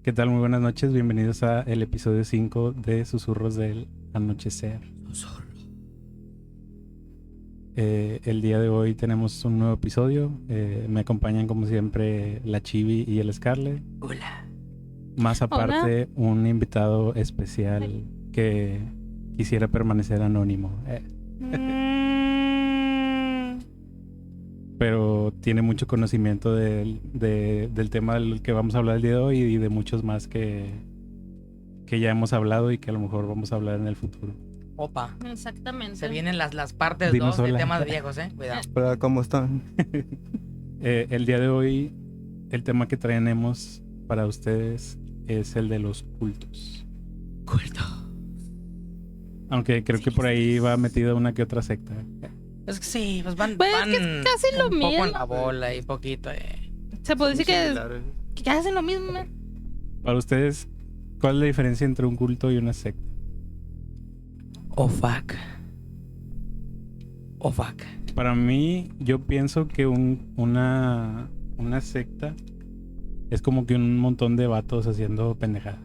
¿Qué tal? Muy buenas noches, bienvenidos a el episodio 5 de Susurros del Anochecer. El día de hoy tenemos un nuevo episodio. Me acompañan como siempre la Chibi y el Scarlett. Hola. Más aparte, un invitado especial que quisiera permanecer anónimo. Pero tiene mucho conocimiento del tema del que vamos a hablar el día de hoy y de muchos más que ya hemos hablado y que a lo mejor vamos a hablar en el futuro. Opa. Exactamente. Se vienen las partes Dinos 2 de hola. temas viejos, cuidado. Hola, ¿cómo están? El día de hoy, el tema que traemos para ustedes es el de los cultos. Culto. Aunque creo que por ahí va metida una que otra secta. Es que sí, pues van, Pues van es que es casi lo un poco mismo. en la bola y poquito. Se puede decir que Similares. hacen lo mismo, ¿no? Para ustedes, ¿cuál es la diferencia entre un culto y una secta? Oh fuck. Oh fuck. Para mí, yo pienso que una secta es como que un montón de vatos haciendo pendejadas.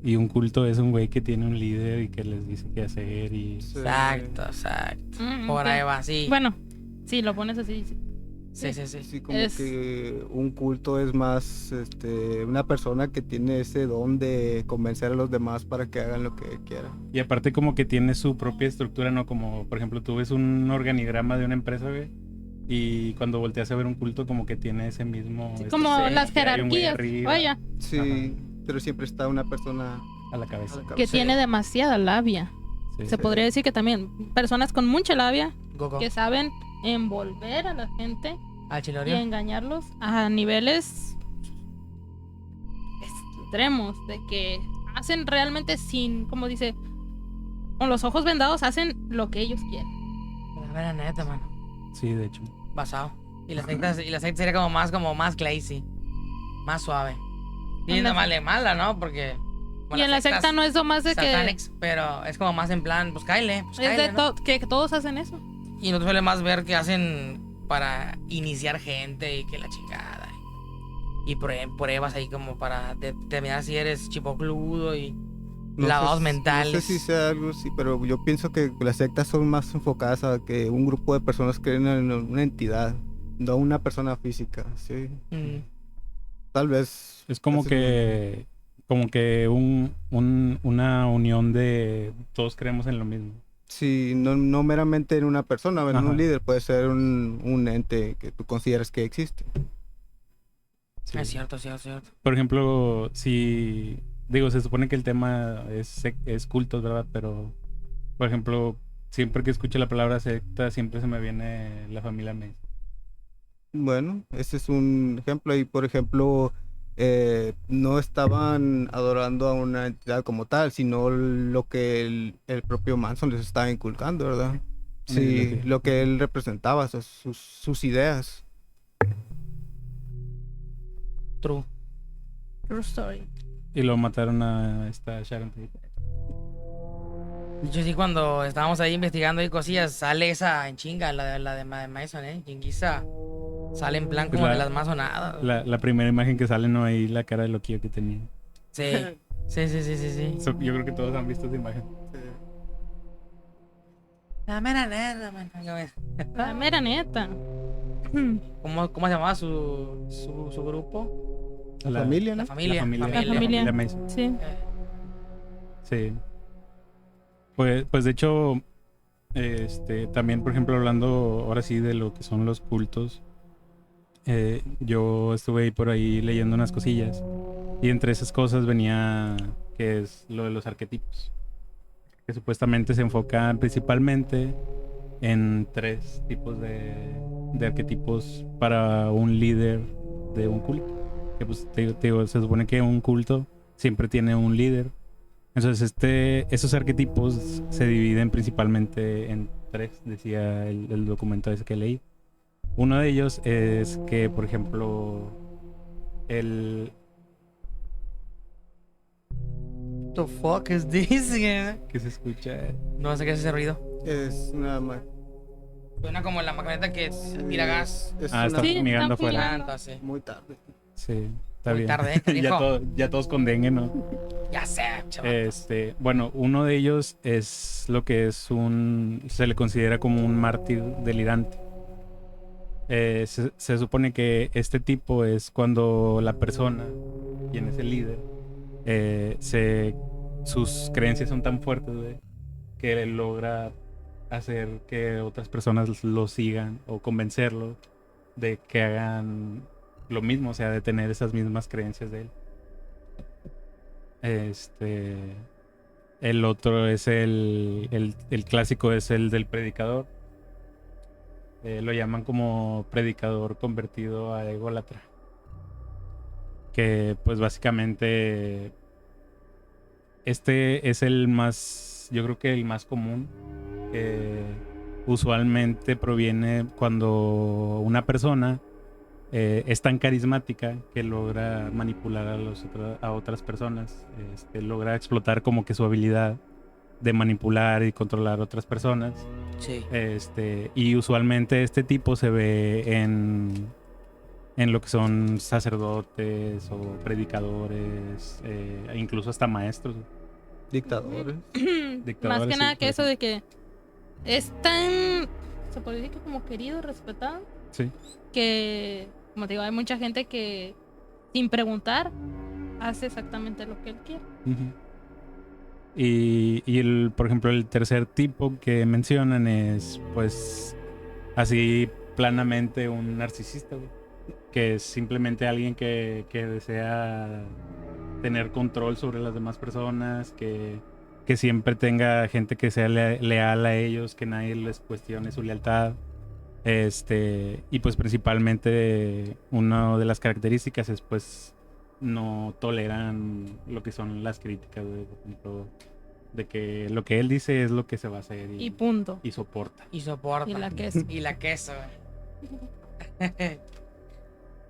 Y un culto es un güey que tiene un líder y que les dice qué hacer y... Sí. Exacto. Por ahí va, sí. Bueno, sí, lo pones así. Sí. Sí, como Es- que un culto es más una persona que tiene ese don de convencer a los demás para que hagan lo que quieran. Y aparte como que tiene su propia estructura, ¿no? Como, por ejemplo, tú ves un organigrama de una empresa, güey, y cuando volteas a ver un culto como que tiene ese mismo... Sí, Como sí, las que hay un güey jerarquías. arriba Vaya, Sí, Ajá. pero siempre está una persona a la cabeza. a la que cabeza. tiene demasiada labia. Sí. Se podría decir que también personas con mucha labia Gogo. que saben envolver a la gente Al y chilorio. engañarlos a niveles extremos de que hacen realmente sin, como dice, con los ojos vendados hacen lo que ellos quieren. La mera neta, mano. Sí, de hecho. Basado. Y la secta sería como más classy. Más suave. Y En la- no vale mala, ¿no? Porque... Y en la secta no es lo más de que Satanics, pero es como más en plan, pues cáele, es de ¿no? que todos hacen eso. Y no te suele más ver que hacen para iniciar gente y que la chingada. Y pruebas ahí como para determinar si eres chipocludo y No lavados sé, mentales. No sé si sea algo así, pero yo pienso que las sectas son más enfocadas a que un grupo de personas creen en una entidad, no una persona física, sí. Mm, Tal vez... Es como así que una unión de todos creemos en lo mismo. Sí, no meramente en una persona, en Ajá. un líder, puede ser un ente que tú consideres que existe. Sí. Es cierto. Por ejemplo, si... Digo, se supone que el tema es cultos, ¿verdad? Pero, por ejemplo, siempre que escucho la palabra secta, siempre se me viene la familia Manson. Bueno, ese es un ejemplo. Y por ejemplo, no estaban adorando a una entidad como tal, sino lo que el propio Manson les estaba inculcando, ¿verdad? Una Sí, ideología. lo que él representaba, sus ideas. True. True story. Y lo mataron a esta Sharon Tate. Yo sí, cuando estábamos ahí investigando y cosillas, sale esa en chinga, la de Mason, Chinguiza. Sale en plan Pues como la- de las más sonadas. La primera imagen que sale, ¿no? Ahí la cara de loquillo que tenía. Sí. Sí. Yo creo que todos han visto esa imagen. La mera neta, man. La mera neta. ¿Cómo se llamaba su grupo? La familia, ¿no? La familia. La familia, La familia. Manson. Sí. Sí. Pues de hecho, también, por ejemplo, hablando ahora sí de lo que son los cultos, yo estuve ahí por ahí leyendo unas cosillas y entre esas cosas venía que es lo de los arquetipos, que supuestamente se enfocan principalmente en 3 tipos de arquetipos para un líder de un culto. Que pues te digo, se supone que un culto siempre tiene un líder. Entonces esos arquetipos se dividen principalmente en 3, decía el documento ese que leí. Uno de ellos es que, por ejemplo, el... What the fuck is this? ¿Qué se escucha? No sé qué es ese ruido. Es una Suena como la camioneta que tira gas. Es Ah, una- está Sí, fumigando están afuera. fumigando. Entonces, muy tarde. Sí. Está Muy bien. tarde, ¿qué dijo? Ya todos con dengue, ¿no? Ya sé, chaval. Bueno, uno de ellos es lo que es se le considera como un mártir delirante. Se supone que este tipo es cuando la persona, quien es el líder, sus creencias son tan fuertes, güey, que logra hacer que otras personas lo sigan o convencerlo de que hagan lo mismo, o sea, de tener esas mismas creencias de él. El otro es el clásico, es el del predicador. Lo llaman como predicador convertido a ególatra. Que pues básicamente este es el más, yo creo que el más común. Usualmente proviene cuando una persona es tan carismática que logra manipular a otras personas. Logra explotar como que su habilidad de manipular y controlar a otras personas. Sí. Y usualmente este tipo se ve en lo que son sacerdotes o predicadores, incluso hasta maestros, Dictadores. Más dictadores. que Sí, nada por que eso ejemplo. de que es tan, se puede decir que como querido, respetado, Sí. que, como te digo, hay mucha gente que sin preguntar hace exactamente lo que él quiere. Ujú. Por ejemplo, el tercer tipo que mencionan es, pues, así planamente un narcisista, güey, que es simplemente alguien que desea tener control sobre las demás personas, que siempre tenga gente que sea leal a ellos, que nadie les cuestione su lealtad. Y pues principalmente una de las características es pues no toleran lo que son las críticas, güey, por ejemplo, de que lo que él dice es lo que se va a hacer Y punto. y soporta. Y soporta. Y la queso. Y la queso.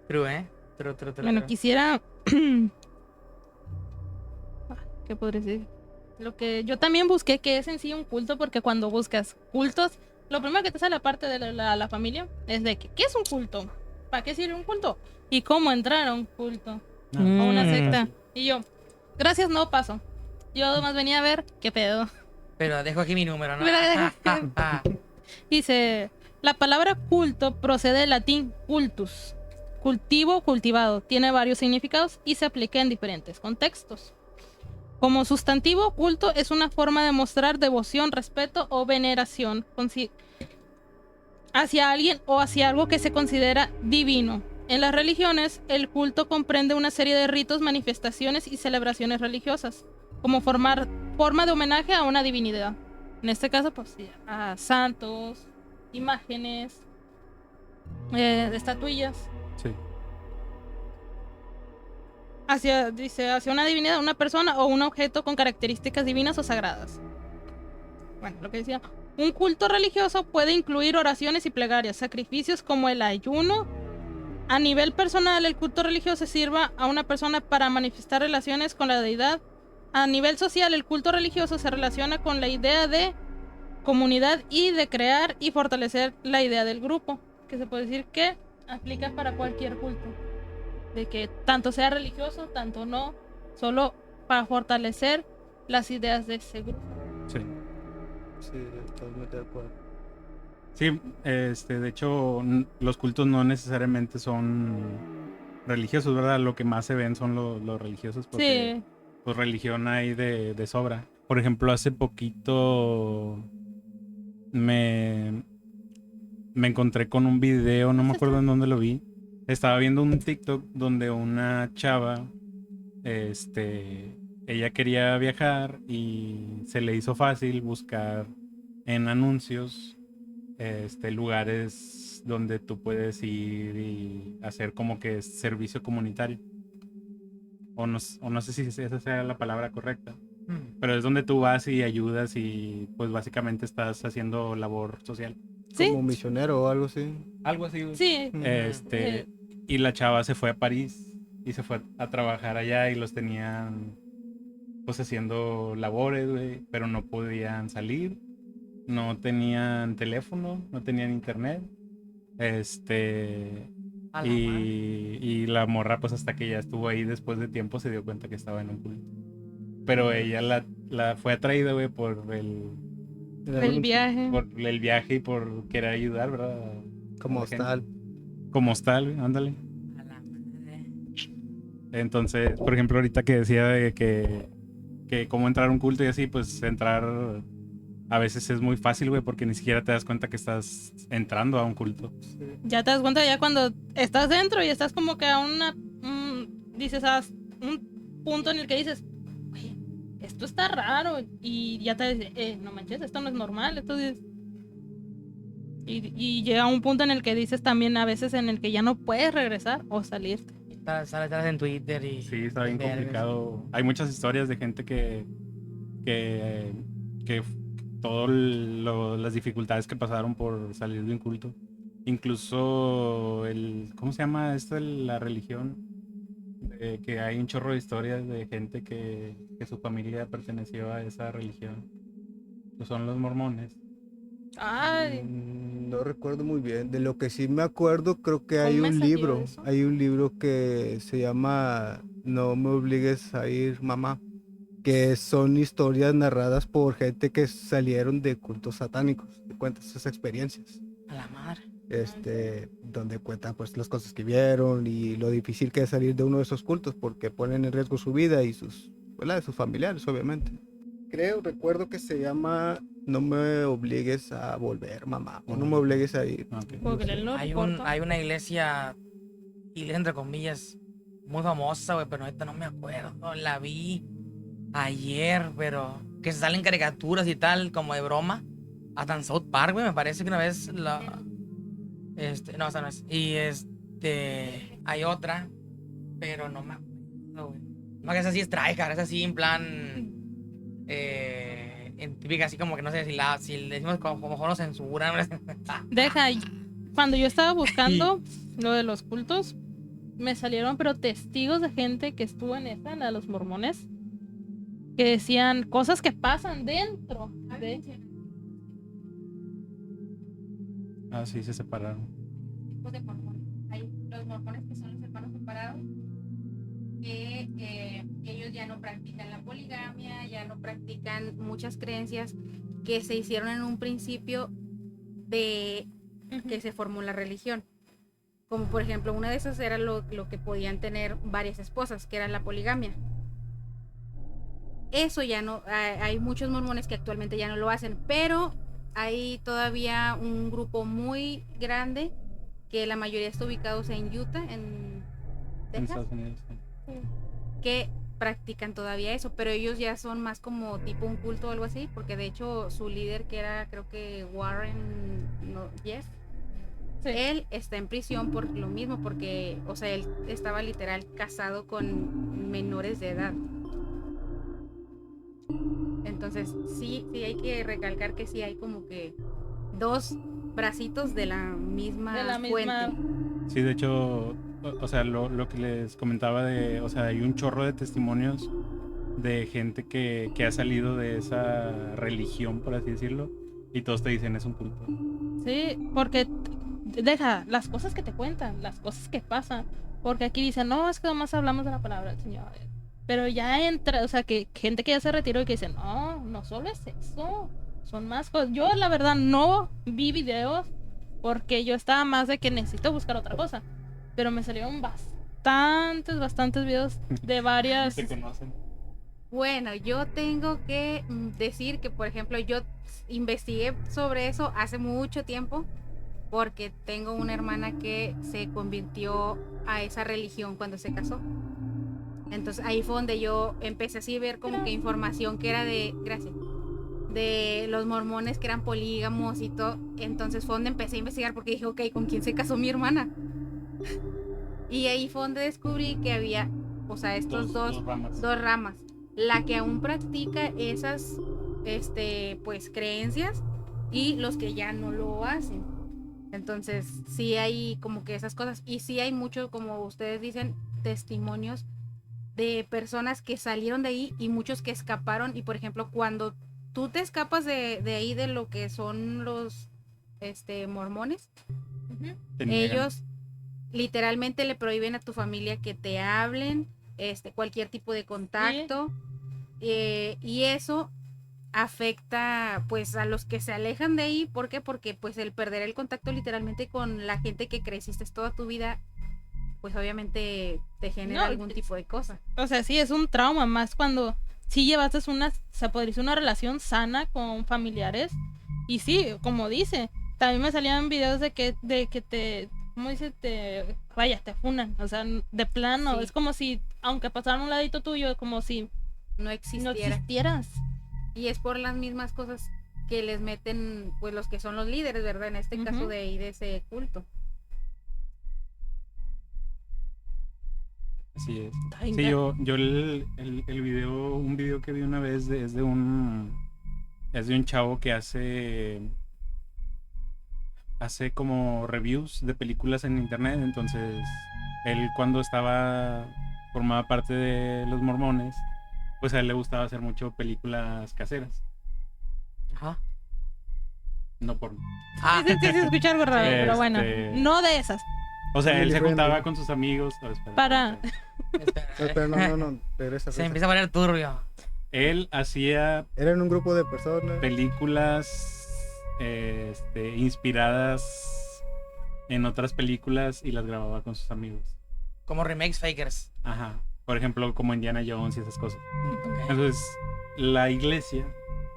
True, ¿eh? True. Bueno, quisiera... ¿Qué podría decir? Lo que yo también busqué, que es en sí un culto, porque cuando buscas cultos, lo primero que te sale aparte de la familia es de que, ¿qué es un culto? ¿Para qué sirve un culto? ¿Y cómo entrar a un culto? O una secta. fácil. Y yo, gracias, no paso. Yo además venía a ver qué pedo. Pero dejo aquí mi número, ¿no? Dice, la palabra culto procede del latín cultus, cultivo, cultivado. Tiene varios significados y se aplica en diferentes contextos. Como sustantivo, culto es una forma de mostrar devoción, respeto o veneración hacia alguien o hacia algo que se considera divino. En las religiones, el culto comprende una serie de ritos, manifestaciones y celebraciones religiosas, como forma de homenaje a una divinidad. En este caso, pues sí, a santos, imágenes, estatuillas. Sí. Hacia una divinidad, una persona o un objeto con características divinas o sagradas. Bueno, lo que decía. Un culto religioso puede incluir oraciones y plegarias, sacrificios como el ayuno. A nivel personal, el culto religioso sirva a una persona para manifestar relaciones con la deidad. A nivel social, el culto religioso se relaciona con la idea de comunidad y de crear y fortalecer la idea del grupo, que se puede decir que aplica para cualquier culto. De que tanto sea religioso, tanto no, solo para fortalecer las ideas de ese grupo. Sí. Sí, totalmente de acuerdo. Sí, de hecho, los cultos no necesariamente son religiosos, ¿verdad? Lo que más se ven son los religiosos, porque Sí, pues religión hay de sobra. Por ejemplo, hace poquito me encontré con un video, no me acuerdo en dónde lo vi. Estaba viendo un TikTok donde una chava, ella quería viajar y se le hizo fácil buscar en anuncios, lugares donde tú puedes ir y hacer como que servicio comunitario. O no sé si esa sea la palabra correcta, pero es donde tú vas y ayudas y pues básicamente estás haciendo labor social. sí, Como misionero o algo así. Algo así, güey. sí. Y la chava se fue a París y se fue a trabajar allá y los tenían pues haciendo labores, güey, pero no podían salir, no tenían teléfono, no tenían internet. A la madre. Y la morra, pues hasta que ya estuvo ahí después de tiempo, se dio cuenta que estaba en un culto. Pero ella la fue atraída, güey, El viaje. por el viaje y por querer ayudar, ¿verdad? Como A la gente. tal. Como tal, güey, ándale. A la madre. Entonces, por ejemplo, ahorita que decía de que cómo entrar a un culto y así, pues entrar a veces es muy fácil, güey, porque ni siquiera te das cuenta que estás entrando a un culto. Ya te das cuenta ya cuando estás dentro y estás como que a dices a un punto en el que dices, oye, esto está raro y ya te dice, no manches, esto no es normal, entonces y llega un punto en el que dices también a veces en el que ya no puedes regresar o salirte. Sales en Twitter y... Sí, está bien vergas. complicado. Hay muchas historias de gente que todas las dificultades que pasaron por salir de un culto. Incluso ¿cómo se llama esto? La religión. Que hay un chorro de historias de gente que su familia perteneció a esa religión. Que son los mormones. Ay, No recuerdo muy bien. De lo que sí me acuerdo, creo que hay ¿cómo me un salió libro. eso? Hay un libro que se llama No me obligues a ir, mamá. Que son historias narradas por gente que salieron de cultos satánicos. Que cuentan sus experiencias. A la madre. Donde cuentan pues las cosas que vieron y lo difícil que es salir de uno de esos cultos porque ponen en riesgo su vida y ¿verdad? De sus familiares, obviamente. Recuerdo que se llama No me obligues a volver, mamá, o no me obligues a ir. Ok. Googleenlo, Hay una iglesia entre comillas, muy famosa, güey, pero ahorita no me acuerdo. La vi ayer, pero que se salen caricaturas y tal, como de broma. Hasta en South Park, güey, me parece que una vez no, esa no es. Y hay otra, pero no me acuerdo, güey. No, que esa sí es tryhard, esa sí en plan... en típica así como que no sé si le decimos como mejor nos censuran. Deja, cuando yo estaba buscando lo de los cultos, me salieron pero testigos de gente que estuvo en la de los mormones, que decían cosas que pasan dentro de... Ah, sí, se separaron. Tipos de mormones. Hay los mormones que son los hermanos separados, que ellos ya no practican la poligamia, ya no practican muchas creencias que se hicieron en un principio de que se formó la religión. Como por ejemplo, una de esas era lo que podían tener varias esposas, que era la poligamia. Eso ya no, hay muchos mormones que actualmente ya no lo hacen, pero hay todavía un grupo muy grande que la mayoría está ubicados en Utah, en En Texas, Estados Unidos. Sí. que practican todavía eso, pero ellos ya son más como tipo un culto o algo así, porque de hecho su líder, que era creo que Warren Jeffs, Sí. él está en prisión por lo mismo, porque, o sea, él estaba literal casado con menores de edad. Entonces, sí hay que recalcar que sí hay como que dos bracitos de la misma fuente. Sí, de hecho, o sea, lo que les comentaba o sea, hay un chorro de testimonios de gente que ha salido de esa religión, por así decirlo, y todos te dicen es un culto. Sí, porque deja las cosas que te cuentan, las cosas que pasan, porque aquí dicen, no, es que nomás hablamos de la palabra del Señor. Pero ya entra, o sea, que gente que ya se retiró y que dice, no solo es eso, son más cosas. Yo la verdad no vi videos porque yo estaba más de que necesito buscar otra cosa, pero me salieron bastantes videos de varias... ¿Se conocen? Bueno, yo tengo que decir que, por ejemplo, yo investigué sobre eso hace mucho tiempo porque tengo una hermana que se convirtió a esa religión cuando se casó. Entonces ahí fue donde yo empecé así a ver como que información que era de los mormones que eran polígamos y todo. Entonces fue donde empecé a investigar porque dije, ok, ¿con quién se casó mi hermana? Y ahí fue donde descubrí que había, o sea, estos dos ramas. La que aún practica esas, pues, creencias y los que ya no lo hacen. Entonces sí hay como que esas cosas. Y sí hay mucho, como ustedes dicen, testimonios de personas que salieron de ahí y muchos que escaparon. Y por ejemplo, cuando tú te escapas de ahí, de lo que son los mormones, ellos literalmente le prohíben a tu familia que te hablen, cualquier tipo de contacto, y eso afecta pues a los que se alejan de ahí. ¿Por qué? Porque pues el perder el contacto literalmente con la gente que creciste toda tu vida, pues obviamente te genera No, algún tipo de cosa. O sea, sí, es un trauma, más cuando sí llevaste se podría decir una relación sana con familiares. Y sí, como dice, también me salían videos de que te, ¿cómo dice? Vaya, te funan. O sea, de plano, Sí. es como si, aunque pasaran a un ladito tuyo, es como si No no existiera. existieras. Y es por las mismas cosas que les meten pues los que son los líderes, ¿verdad? En este caso Ujú. de ese culto. Así es. Está bien Sí, caro. yo el video, un video que vi una vez es de un chavo que hace como reviews de películas en internet. Entonces, él cuando formaba parte de los mormones, pues a él le gustaba hacer mucho películas caseras, Ajá. no porno. Ah, Sí, se escucha algo raro, pero bueno, no de esas. O sea, él Family se friendly. juntaba con sus amigos. Espera. Para- Pero no, regresa. Se empieza a poner turbio. Él hacía Eran un grupo de personas. películas inspiradas en otras películas y las grababa con sus amigos. Como remakes fakers. Ajá. Por ejemplo, como Indiana Jones y esas cosas. Ok. Entonces, la iglesia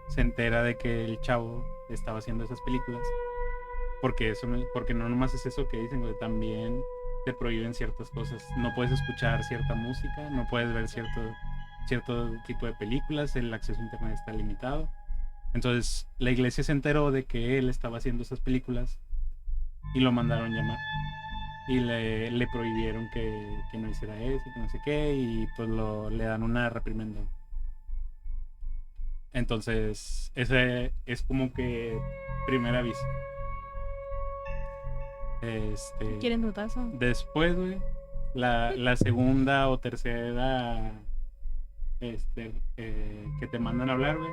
se entera de que el chavo estaba haciendo esas películas. Porque no nomás es eso que dicen, güey, también te prohíben ciertas cosas. No puedes escuchar cierta música, no puedes ver cierto tipo de películas, el acceso a internet está limitado. Entonces, la iglesia se enteró de que él estaba haciendo esas películas y lo mandaron llamar. Y le prohibieron que no hiciera eso, que no sé qué, y pues le dan una reprimenda. Entonces, ese es como que primer aviso. ¿Quieren tu tazo? Después, güey, la segunda o tercera que te mandan a hablar, güey,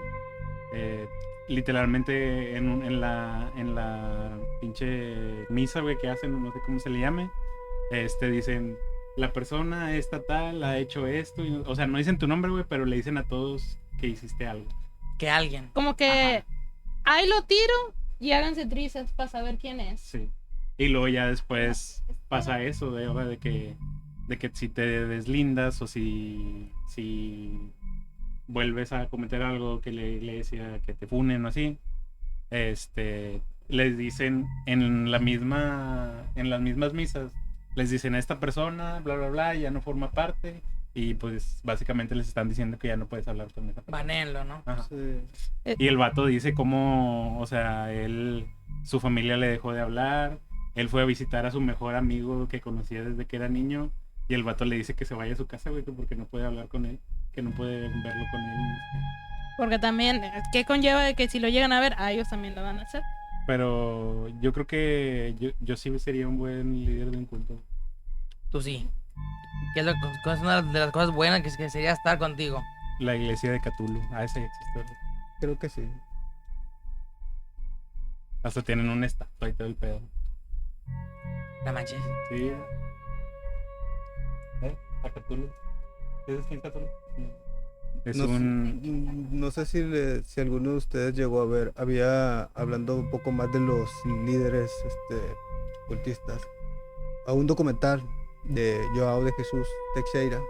literalmente en la pinche misa, güey, que hacen, no sé cómo se le llame, dicen, la persona esta tal ha hecho esto, o sea, no dicen tu nombre, güey, pero le dicen a todos que hiciste algo. Que alguien. Como que ahí lo tiro y háganse trizas para saber quién es. Sí. Y luego ya después pasa eso, de que si te deslindas o si vuelves a cometer algo que la iglesia, que te funen o así, les dicen en las mismas misas, les dicen a esta persona, bla, bla, bla, ya no forma parte, y pues básicamente les están diciendo que ya no puedes hablar con esa persona. Banenlo, ¿no? Ajá. Sí. Y el vato dice cómo, o sea, su familia le dejó de hablar, él fue a visitar a su mejor amigo que conocía desde que era niño, y el vato le dice que se vaya a su casa, güey, porque no puede hablar con él, que no puede verlo con él. Porque también, ¿qué conlleva de que si lo llegan a ver, a ellos también lo van a hacer? Pero yo creo que yo sí sería un buen líder de un culto. Tú sí. Que es una de las cosas buenas que sería estar contigo. La iglesia de Cthulhu, esa ya existe, ¿verdad? Creo que sí. Hasta tienen una estatua y todo el pedo. La manches. Sí. A Cthulhu. ¿Es quién Cthulhu? Es No, un... no sé si alguno de ustedes llegó a ver, había hablando un poco más de los líderes cultistas, a un documental de Joao de Jesús Teixeira.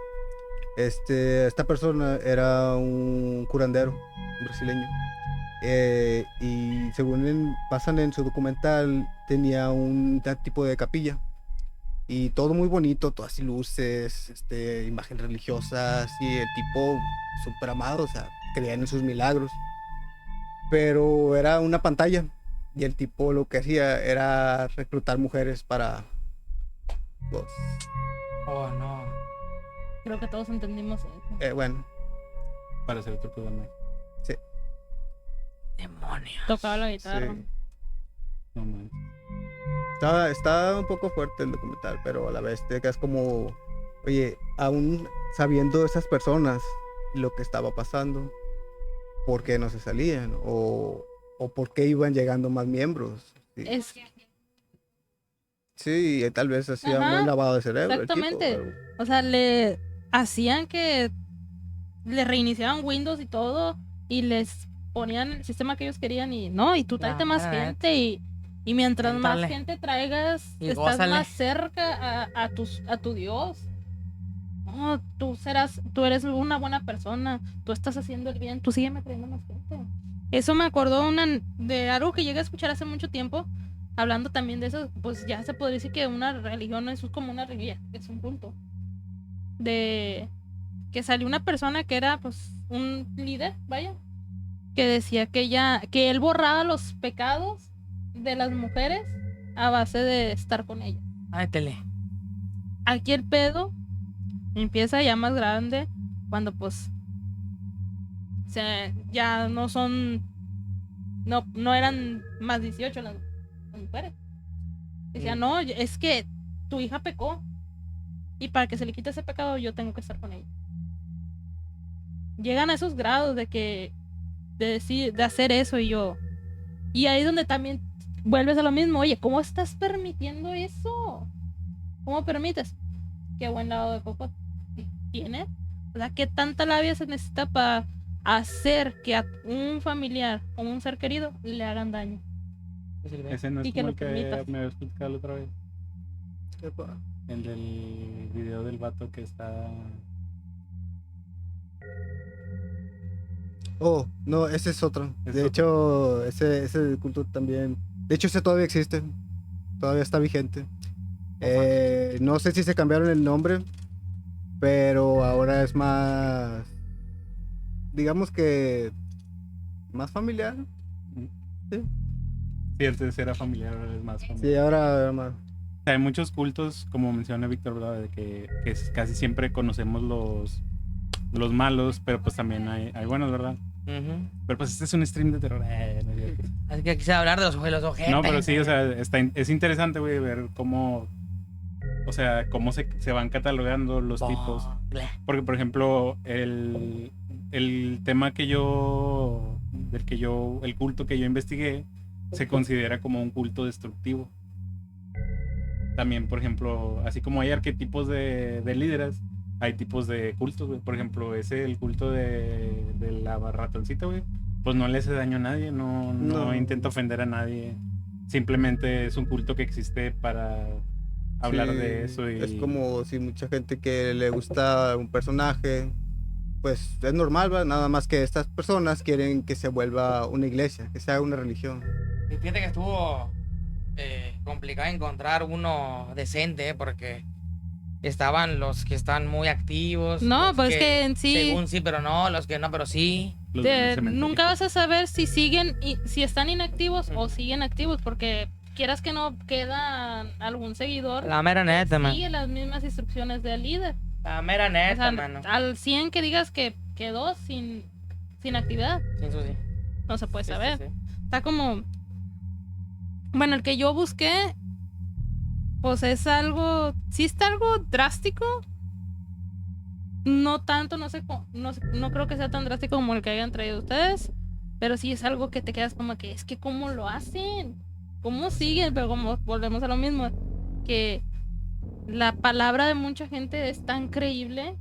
Esta persona era un curandero, un brasileño, y según pasan en su documental, tenía un tipo de capilla y todo muy bonito, todas luces, imágenes religiosas, y el tipo súper amado, o sea, creían en sus milagros, pero era una pantalla y el tipo lo que hacía era reclutar mujeres para pues, Oh, no. Creo que todos entendimos eso. bueno, Para hacer otro programa. Demonios. Tocaba la guitarra. sí. No manches. Está un poco fuerte el documental, pero a la vez te quedas como, oye, aún sabiendo esas personas lo que estaba pasando, ¿por qué no se salían? ¿O por qué iban llegando más miembros? Sí. Sí, tal vez hacía Ajá, un lavado de cerebro. el tipo, exactamente. o- O sea, le hacían que le reiniciaban Windows y todo y les ponían el sistema que ellos querían y no, y tú La tráete más mera gente y mientras más Éntrale. gente traigas, Y estás gózale. más cerca a tu Dios. No, tú eres una buena persona, tú estás haciendo el bien, tú sígueme trayendo más gente. Eso me acordó de algo que llegué a escuchar hace mucho tiempo, hablando también de eso, pues ya se podría decir que una religión no es como una religión, es un culto. De que salió una persona que era pues un líder, vaya, que decía que él borraba los pecados de las mujeres a base de estar con ellas. Ay, tele. Aquí el pedo empieza ya más grande cuando pues ya no son, no eran más 18 las mujeres. Decía, Sí. no, es que tu hija pecó y para que se le quite ese pecado yo tengo que estar con ella. Llegan a esos grados de hacer eso y ahí es donde también vuelves a lo mismo. Oye, ¿cómo estás permitiendo eso? ¿Cómo permites? Qué buen lado de coco tiene. O sea, ¿qué tanta labia se necesita para hacer que a un familiar o un ser querido le hagan daño? Ese no es Y que como lo el que permitas. me habías platicado la otra vez. Epa. El del video del vato que está... Oh, no, ese es otro. Es De otro. hecho, ese culto también. De hecho, ese todavía existe. Todavía está vigente. No sé si se cambiaron el nombre, pero ahora es más. Digamos que. Más familiar. Sí. Sí, antes era familiar, ahora es más familiar. Sí, ahora más. O sea, hay muchos cultos, como menciona Víctor, ¿verdad? De que casi siempre conocemos los malos, pero pues también hay buenos, ¿verdad? Ujú. Pero pues este es un stream de terror. No es cierto. Así que aquí se va a hablar de los ojetes. No, pero sí, o sea, es interesante, güey, ver cómo, o sea, cómo se van catalogando los tipos. Porque, por ejemplo, el tema el culto que yo investigué, se considera como un culto destructivo. También, por ejemplo, así como hay arquetipos de líderes, hay tipos de cultos, güey. Por ejemplo, el culto de la ratoncita, güey, pues no le hace daño a nadie, no No. intenta ofender a nadie. Simplemente es un culto que existe para hablar Sí, de eso y... Es como si mucha gente que le gusta un personaje, pues es normal, ¿verdad? Nada más que estas personas quieren que se vuelva una iglesia, que sea una religión. Y fíjate que estuvo complicado encontrar uno decente, porque estaban los que están muy activos. No, los pues que en sí- Según sí, pero no, los que no, pero sí. los del cementerio. Nunca vas a saber si siguen y si están inactivos o Ujú. siguen activos, porque quieras que no queda algún seguidor La mera neta, man. sigue las mismas instrucciones del líder. La mera O neta, sea, mano. al 100 que digas que quedó sin actividad, Sí, eso sí. no se puede Sí, sí, saber. sí. Está como, bueno, el que yo busqué, pues es algo, sí está algo drástico. No tanto, no creo que sea tan drástico como el que hayan traído ustedes, pero sí es algo que te quedas como que es que cómo lo hacen, cómo siguen, pero como volvemos a lo mismo, que la palabra de mucha gente es tan creíble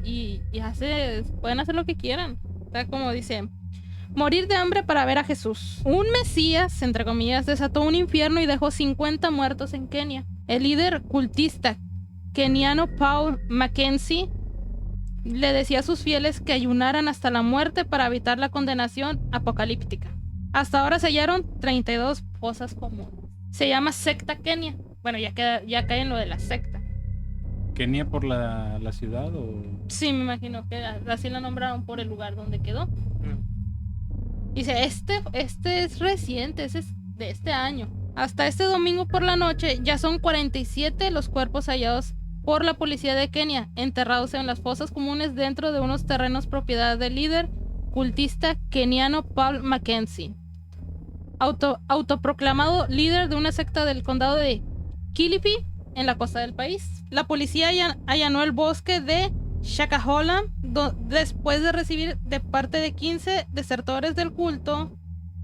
y pueden hacer lo que quieran. O sea, como dice, morir de hambre para ver a Jesús. Un Mesías, entre comillas, desató un infierno y dejó 50 muertos en Kenia. El líder cultista keniano Paul Mackenzie le decía a sus fieles que ayunaran hasta la muerte para evitar la condenación apocalíptica. Hasta ahora se hallaron 32 fosas comunes. Se llama secta Kenia. Bueno, ya cae en lo de la secta. ¿Kenia por la ciudad o...? Sí, me imagino que así la nombraron por el lugar donde quedó. Mm. Dice, este es reciente, ese es de este año. Hasta este domingo por la noche ya son 47 los cuerpos hallados por la policía de Kenia, enterrados en las fosas comunes dentro de unos terrenos propiedad del líder cultista keniano Paul Mackenzie, autoproclamado líder de una secta del condado de Kilifi en la costa del país. La policía allanó el bosque de Shakahola después de recibir de parte de 15 desertores del culto.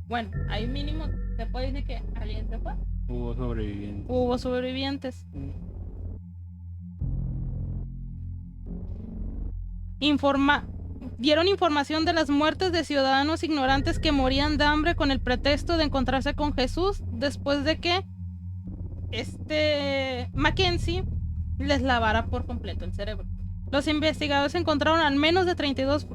Bueno, ahí mínimo se puede decir que alguien se fue. Hubo sobrevivientes. Hubo sobrevivientes. Dieron información de las muertes de ciudadanos ignorantes que morían de hambre con el pretexto de encontrarse con Jesús después de que Mackenzie les lavara por completo el cerebro. Los investigadores encontraron al menos 32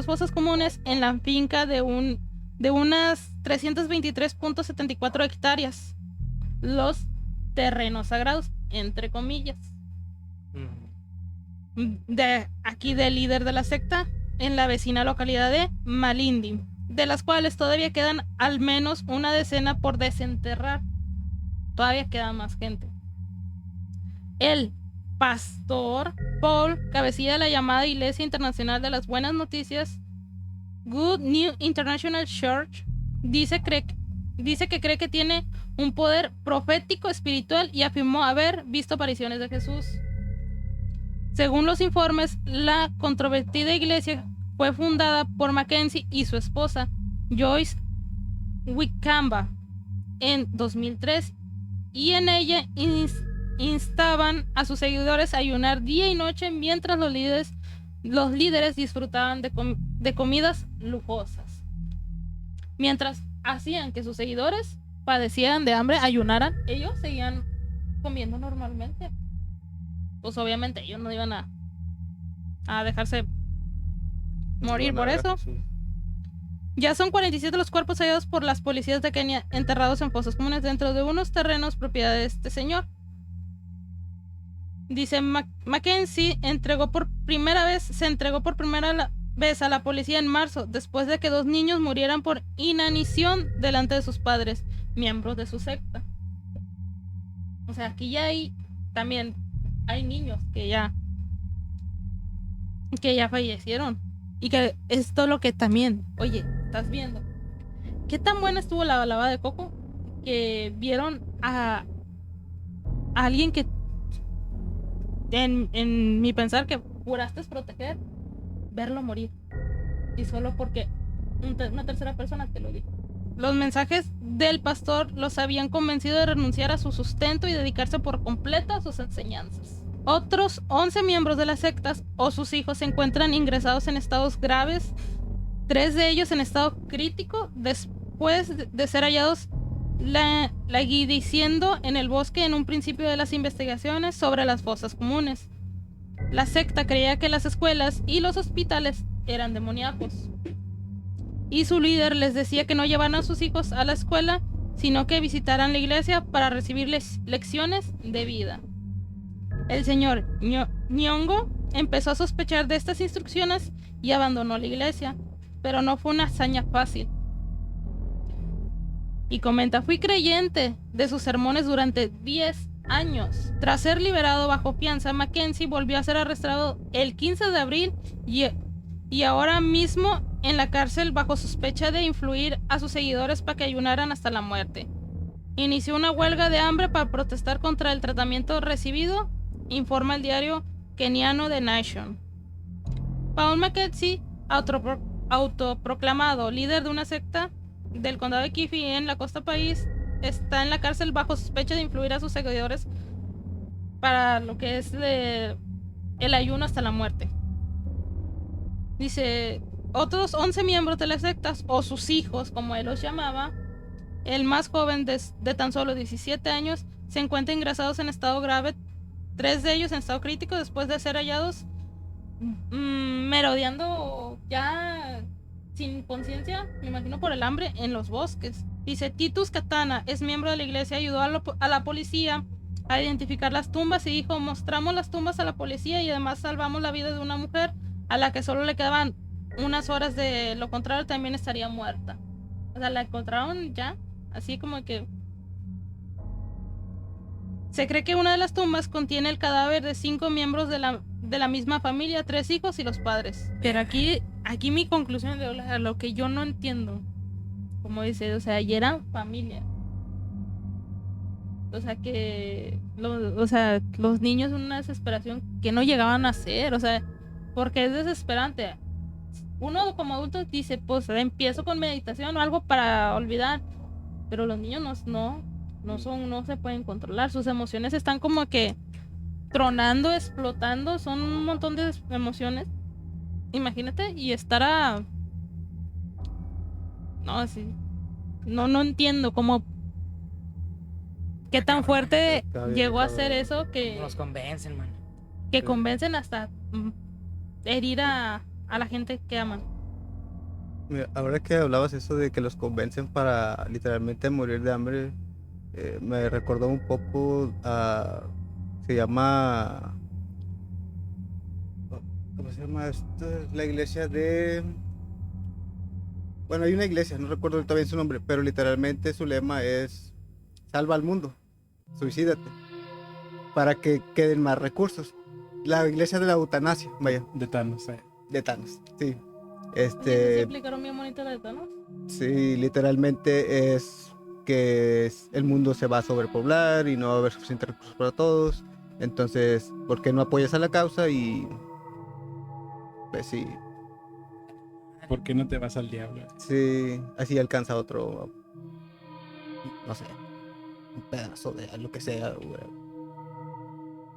fosas comunes en la finca de unas 323.74 hectáreas. Los terrenos sagrados, entre comillas. Del líder de la secta en la vecina localidad de Malindi, de las cuales todavía quedan al menos una decena por desenterrar. Todavía queda más gente. El pastor Paul, cabecilla de la llamada Iglesia Internacional de las Buenas Noticias, Good New International Church, dice que cree que tiene un poder profético espiritual y afirmó haber visto apariciones de Jesús. Según los informes, la controvertida iglesia fue fundada por Mackenzie y su esposa, Joyce Wickhamba, en 2003, y en ella instaban a sus seguidores a ayunar día y noche mientras los líderes disfrutaban de comidas lujosas. Mientras hacían que sus seguidores padecieran de hambre, ayunaran, ellos seguían comiendo normalmente. Pues obviamente ellos no iban a dejarse morir por eso. Ya son 47 los cuerpos hallados por las policías de Kenia enterrados en fosas comunes dentro de unos terrenos propiedad de este señor. Dice Mackenzie se entregó por primera vez a la policía en marzo, después de que 2 niños murieran por inanición delante de sus padres, miembros de su secta. O sea, aquí ya hay niños que ya fallecieron. Y que esto es lo que también, oye, estás viendo. ¿Qué tan buena estuvo la lavada de coco? Que vieron a alguien que en mi pensar que juraste proteger, verlo morir. Y solo porque una tercera persona te lo dijo. Los mensajes del pastor los habían convencido de renunciar a su sustento y dedicarse por completo a sus enseñanzas. Otros 11 miembros de las sectas o sus hijos se encuentran ingresados en estados graves, 3 de ellos en estado crítico después de ser hallados languideciendo en el bosque en un principio de las investigaciones sobre las fosas comunes. La secta creía que las escuelas y los hospitales eran demoníacos, y su líder les decía que no llevaran a sus hijos a la escuela, sino que visitaran la iglesia para recibir lecciones de vida. El señor Nyong'o empezó a sospechar de estas instrucciones y abandonó la iglesia, pero no fue una hazaña fácil. Y comenta: fui creyente de sus sermones durante 10 años. Tras ser liberado bajo fianza, Mackenzie volvió a ser arrestado el 15 de abril y ahora mismo en la cárcel bajo sospecha de influir a sus seguidores para que ayunaran hasta la muerte. Inició una huelga de hambre para protestar contra el tratamiento recibido, informa el diario keniano The Nation. Paul Mackenzie, autoproclamado líder de una secta del condado de Kiffi en la costa país, está en la cárcel bajo sospecha de influir a sus seguidores para lo que es el ayuno hasta la muerte. Dice, otros 11 miembros de las sectas, o sus hijos, como él los llamaba, el más joven de tan solo 17 años, se encuentran ingresados en estado grave, 3 de ellos en estado crítico después de ser hallados merodeando ya sin conciencia, me imagino por el hambre, en los bosques. Dice, Titus Katana es miembro de la iglesia, ayudó a la policía a identificar las tumbas y dijo, mostramos las tumbas a la policía y además salvamos la vida de una mujer a la que solo le quedaban unas horas, de lo contrario también estaría muerta. O sea, la encontraron ya, así como que... Se cree que una de las tumbas contiene el cadáver de 5 miembros de la misma familia, 3 hijos y los padres. Pero aquí mi conclusión de lo que yo no entiendo, como dice, o sea, y eran familia. O sea, que los niños en una desesperación que no llegaban a hacer, o sea, porque es desesperante. Uno como adulto dice, pues empiezo con meditación o algo para olvidar, Pero los niños no se pueden controlar. Sus emociones están como que tronando, explotando. Son un montón de emociones. Imagínate, y estar a... No, así. No entiendo cómo... Qué tan fuerte Está bien, llegó a cabrón. ser eso No que los convencen, man. convencen hasta herir a la gente que aman. Mira, ahora que hablabas eso de que los convencen para literalmente morir de hambre, me recordó un poco a... Se llama... ¿Cómo se llama esto? La iglesia de... Bueno, hay una iglesia, no recuerdo ahorita bien su nombre, pero literalmente su lema es salva al mundo, suicídate, para que queden más recursos. La iglesia de la eutanasia, vaya, De Thanos, de Thanos, sí. Oye, ¿eso sí Este, aplicaron bien bonito la de Thanos? sí, literalmente es que el mundo se va a sobrepoblar y no va a haber suficientes recursos para todos. Entonces, ¿por qué no apoyas a la causa? Y pues sí, ¿Por qué no te vas al diablo? sí, así alcanza otro, no sé, un pedazo de lo que sea, güey.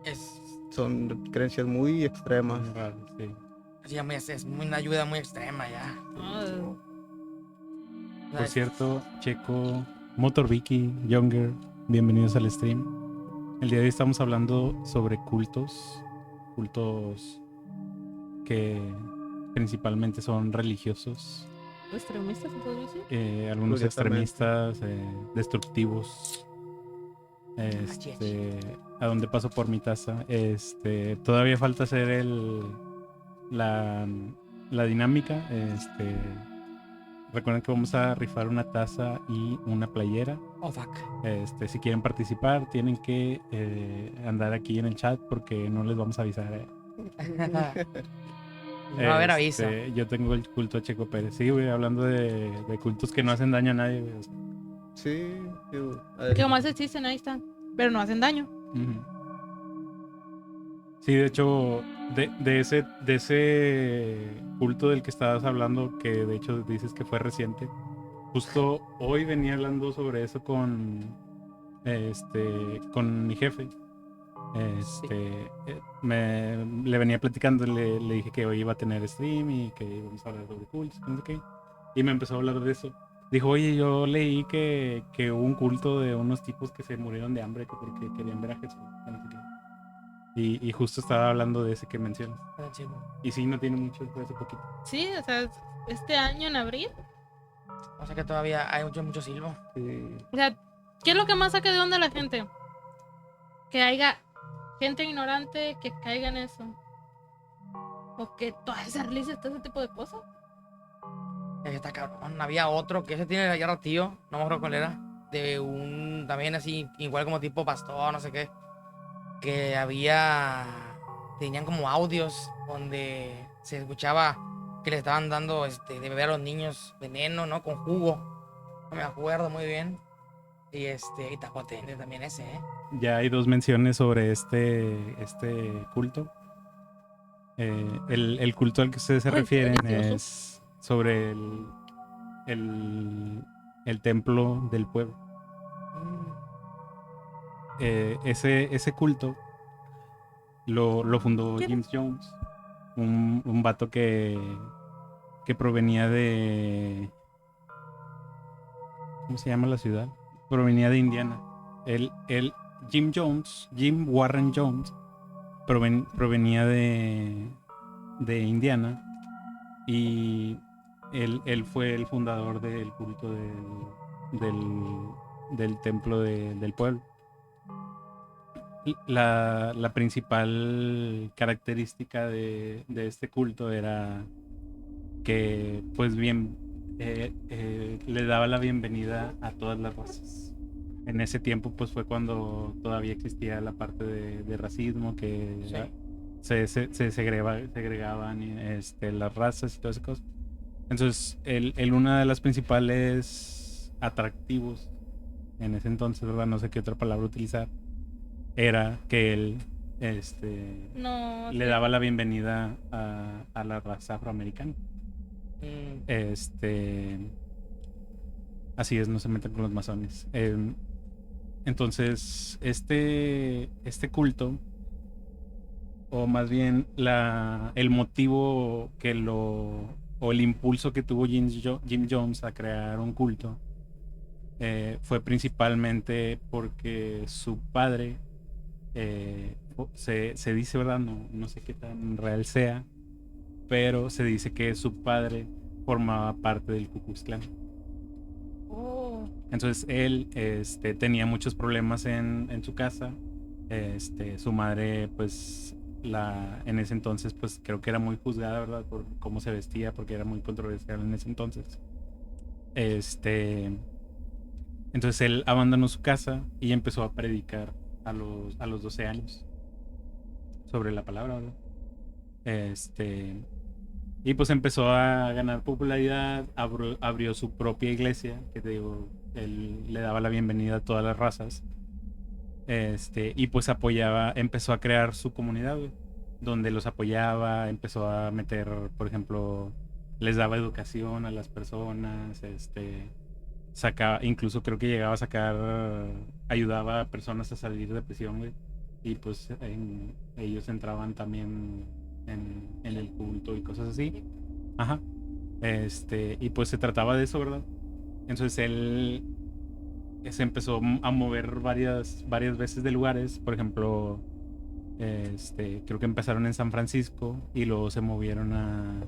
Es, Son creencias muy extremas. Muy raro, sí. es una ayuda muy extrema ya. Ah, Por cierto, Checo, Motor Vicky, Younger, bienvenidos al stream. El día de hoy estamos hablando sobre cultos que principalmente son religiosos, extremistas, entonces sí. algunos Curiosamente. extremistas, destructivos. A dónde paso por mi taza. Todavía falta hacer la dinámica. Recuerden que vamos a rifar una taza y una playera. Oh, fuck. Si quieren participar, tienen que andar aquí en el chat porque no les vamos a avisar. No va a haber aviso. Yo tengo el culto a Checo Pérez. Sí, güey, hablando de cultos que no hacen daño a nadie, güey. O sea, Sí, Que más existen, ahí están. Pero no hacen daño. ujú. Sí, de hecho, de ese culto del que estabas hablando, que de hecho dices que fue reciente, justo hoy venía hablando sobre eso con mi jefe. Le venía platicando, le dije que hoy iba a tener stream y que íbamos a hablar sobre cultos, no sé qué. Y me empezó a hablar de eso. Dijo, oye, yo leí que hubo un culto de unos tipos que se murieron de hambre porque querían ver a Jesús, no sé qué. Y justo estaba hablando de ese que mencionas. Está chido. Y sí, no tiene mucho, fue hace poquito. Sí, o sea, este año en abril. O sea que todavía hay mucho silbo. O sea, ¿qué es lo que más saca de onda a la gente? Que haya gente ignorante que caiga en eso. O que toda esa risa está ese tipo de cosas. Está cabrón. Había otro que ese tiene ya ratillo, no me acuerdo cuál era. De un, también así, igual como tipo pastor, no sé qué. Que tenían como audios donde se escuchaba que le estaban dando de beber a los niños veneno, ¿no? Con jugo. No me acuerdo muy bien. Y está potente también ese, ¿eh? Ya hay dos menciones sobre este culto. El culto al que ustedes se Ay, refieren delicioso. es sobre el templo del pueblo. Ese culto lo fundó ¿Qué? James Jones, un vato que provenía de... ¿Cómo se llama la ciudad? Provenía de Indiana. Jim Warren Jones, provenía de Indiana, y él fue el fundador del culto del templo del pueblo. La principal característica de este culto era que, pues bien, le daba la bienvenida a todas las razas. En ese tiempo, pues fue cuando todavía existía la parte de racismo, que Sí. se segregaban las razas y todas esas cosas. Entonces, una de las principales atractivos en ese entonces, ¿verdad? No sé qué otra palabra utilizar, era que él No. le daba la bienvenida a la raza afroamericana. Así es, no se metan con los masones. Entonces, este culto, o más bien el motivo o el impulso que tuvo Jim Jones a crear un culto, fue principalmente porque su padre, se dice, ¿verdad? No sé qué tan real sea, pero se dice que su padre formaba parte del Ku Klux Klan. Oh. Entonces él tenía muchos problemas en su casa. Su madre, pues, en ese entonces, pues creo que era muy juzgada, ¿verdad? Por cómo se vestía, porque era muy controversial en ese entonces. Entonces él abandonó su casa y empezó a predicar a los 12 años sobre la palabra, ¿verdad? Y pues empezó a ganar popularidad, abrió su propia iglesia, que te digo, él le daba la bienvenida a todas las razas. Y pues empezó a crear su comunidad, güey, donde los apoyaba, empezó a meter, por ejemplo, les daba educación a las personas, incluso creo que llegaba a ayudaba a personas a salir de prisión, güey, y pues ellos entraban también en el culto y cosas así. Ajá. Y pues se trataba de eso, ¿verdad? Entonces él se empezó a mover varias veces de lugares. Por ejemplo, creo que empezaron en San Francisco y luego se movieron a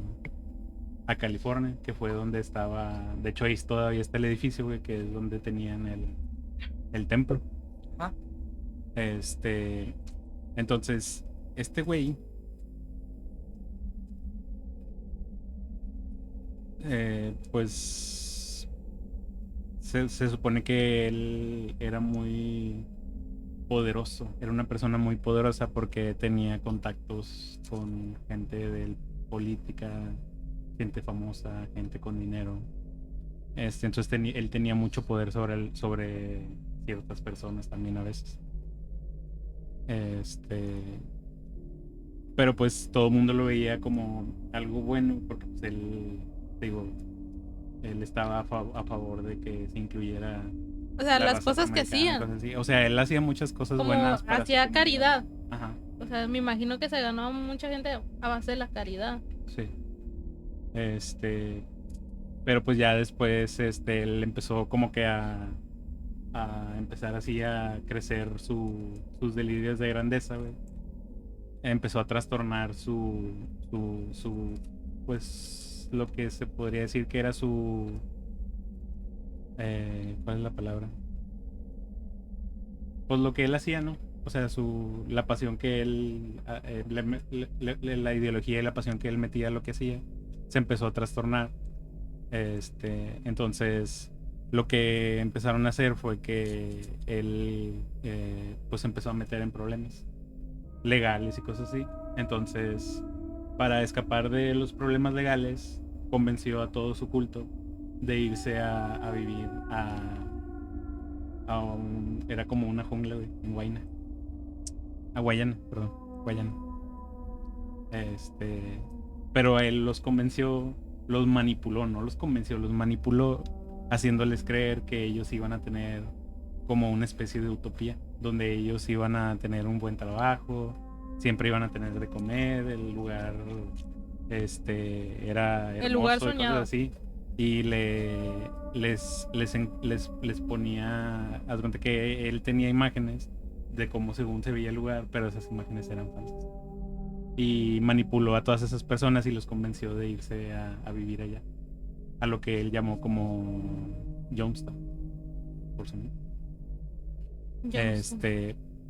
California, que fue donde estaba. De hecho, ahí todavía está el edificio, güey, que es donde tenían el templo. Ajá. Entonces, este güey, pues se supone que él era muy poderoso, era una persona muy poderosa porque tenía contactos con gente de política, gente famosa, gente con dinero. Entonces él tenía mucho poder sobre ciertas personas también a veces. Pero pues todo el mundo lo veía como algo bueno porque pues él estaba a favor de que se incluyera O sea, la las raza cosas que afroamericana, hacían. cosas así. O sea, él hacía muchas cosas Como buenas para su hacía comunidad. caridad. Ajá, O sea, me imagino que se ganó a mucha gente a base de la caridad. sí. Pero pues ya después él empezó como que a empezar así a crecer sus delirios de grandeza, güey. Empezó a trastornar pues lo que se podría decir que era ¿cuál es la palabra? Pues lo que él hacía, ¿no? O sea, la pasión que él, la ideología y la pasión que él metía a lo que hacía, se empezó a trastornar. Entonces, lo que empezaron a hacer fue que él, pues empezó a meter en problemas legales y cosas así. Entonces, para escapar de los problemas legales, convenció a todo su culto de irse a vivir era como una jungla, güey, en Guayana, perdón, Guayana. Pero él los convenció, los manipuló, no los convenció, los manipuló, haciéndoles creer que ellos iban a tener como una especie de utopía, donde ellos iban a tener un buen trabajo, siempre iban a tener de comer, el lugar era hermoso, El lugar y cosas soñado. así. Y les ponía, haz de cuenta que él tenía imágenes de cómo según se veía el lugar, pero esas imágenes eran falsas. Y manipuló a todas esas personas y los convenció de irse a vivir allá, a lo que él llamó como Jonestown, por su nombre.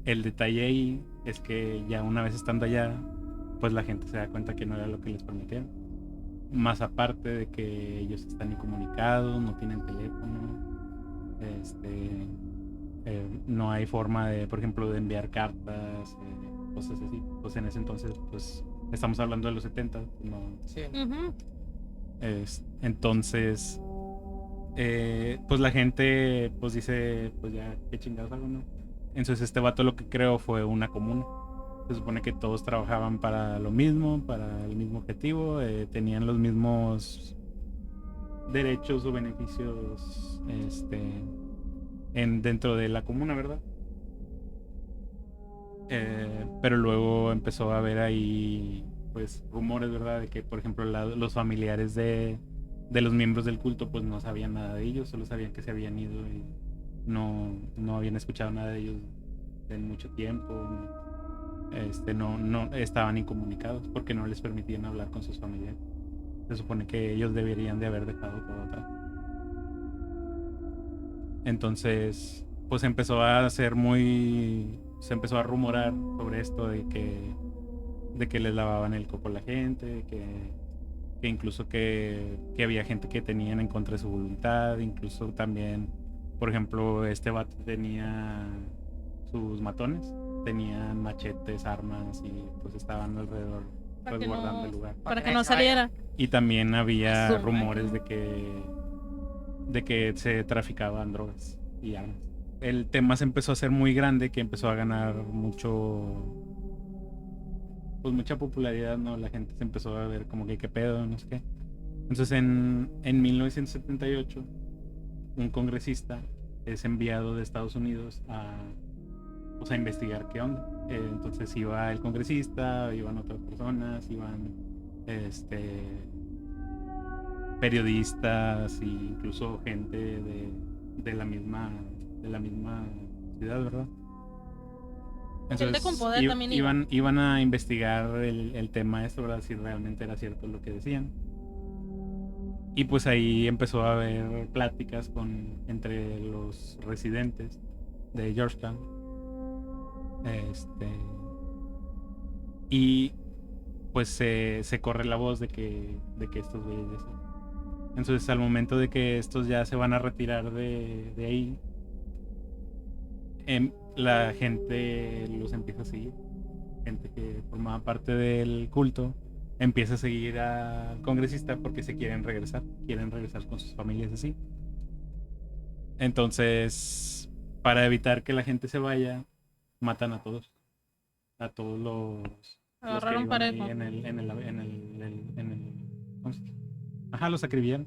El detalle ahí es que ya una vez estando allá, pues la gente se da cuenta que no era lo que les prometieron. Más aparte de que ellos están incomunicados, no tienen teléfono, no hay forma de, por ejemplo, de enviar cartas, cosas así. Pues en ese entonces, pues estamos hablando de los 70, no. Sí. Ujú. Entonces, pues la gente pues dice, pues ya, qué chingados hago, ¿no? Entonces este vato lo que creó fue una comuna. Se supone que todos trabajaban para lo mismo, para el mismo objetivo, tenían los mismos derechos o beneficios dentro de la comuna, ¿verdad? Pero luego empezó a haber ahí pues rumores, ¿verdad? De que, por ejemplo, los familiares de los miembros del culto pues no sabían nada de ellos, solo sabían que se habían ido y no habían escuchado nada de ellos en mucho tiempo. No estaban incomunicados porque no les permitían hablar con sus familiares. Se supone que ellos deberían de haber dejado todo atrás. Entonces, pues se empezó a rumorar sobre esto de que les lavaban el coco a la gente, que incluso que había gente que tenían en contra de su voluntad, incluso también, por ejemplo, este vato tenía sus matones, tenían machetes, armas y pues estaban alrededor Para que resguardando no- el lugar. Para que no saliera. Y también había Su rumores madre. de que se traficaban drogas y armas. El tema se empezó a hacer muy grande, que empezó a ganar mucha popularidad, ¿no? La gente se empezó a ver como que qué pedo, no sé qué. Entonces en 1978 un congresista es enviado de Estados Unidos a investigar qué onda. Entonces iba el congresista, iban otras personas, iban periodistas e incluso gente de la misma ciudad, ¿verdad? Gente con poder también iba. iban a investigar el tema esto, ¿verdad? Si realmente era cierto lo que decían. Y pues ahí empezó a haber pláticas entre los residentes de Georgetown. Y pues se corre la voz de que estos güeyes ya están. Entonces al momento de que estos ya se van a retirar de ahí, la gente los empieza a seguir. Gente que formaba parte del culto empieza a seguir al congresista porque quieren regresar con sus familias así. Entonces, para evitar que la gente se vaya, matan a todos los que Agarraron iban ahí parejo. ¿cómo se dice? Ajá, los acribillaron.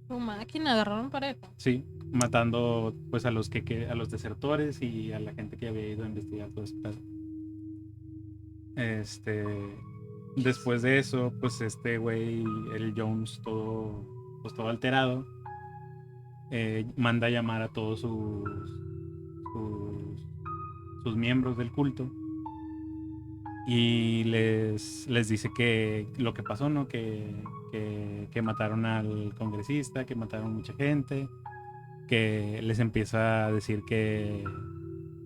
Su máquina, agarraron parejo. Sí, matando pues a los a los desertores y a la gente que había ido a investigar todo ese pedo. Después de eso, pues este güey, el Jones, todo alterado, manda a llamar a todos sus miembros del culto y les dice que lo que pasó, ¿no? Que mataron al congresista, que mataron mucha gente, que les empieza a decir que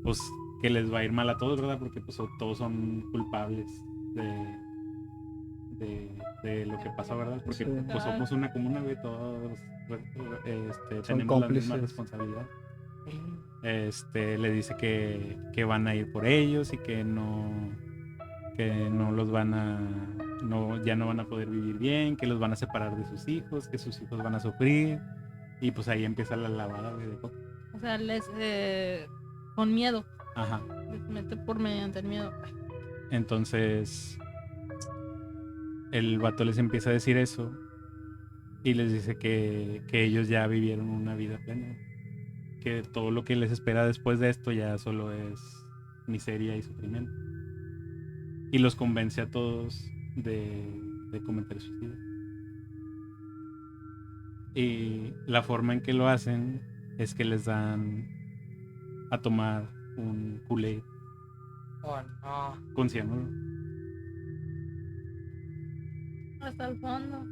pues que les va a ir mal a todos, ¿verdad? Porque pues todos son culpables de lo que pasó, ¿verdad? Porque Sí. pues somos una comuna, güey, todos tenemos la cómplices. misma responsabilidad. Le dice que van a ir por ellos y que no los van a ya no van a poder vivir bien, que los van a separar de sus hijos, que sus hijos van a sufrir, y pues ahí empieza la lavada, güey, de coco. O sea, con miedo. Ajá. Les mete por mediante el miedo. Entonces el vato les empieza a decir eso y les dice que ellos ya vivieron una vida plena, que todo lo que les espera después de esto ya solo es miseria y sufrimiento, y los convence a todos de cometer suicidio. Y la forma en que lo hacen es que les dan a tomar un Kool-Aid Oh, no. con cianuro. Hasta el fondo.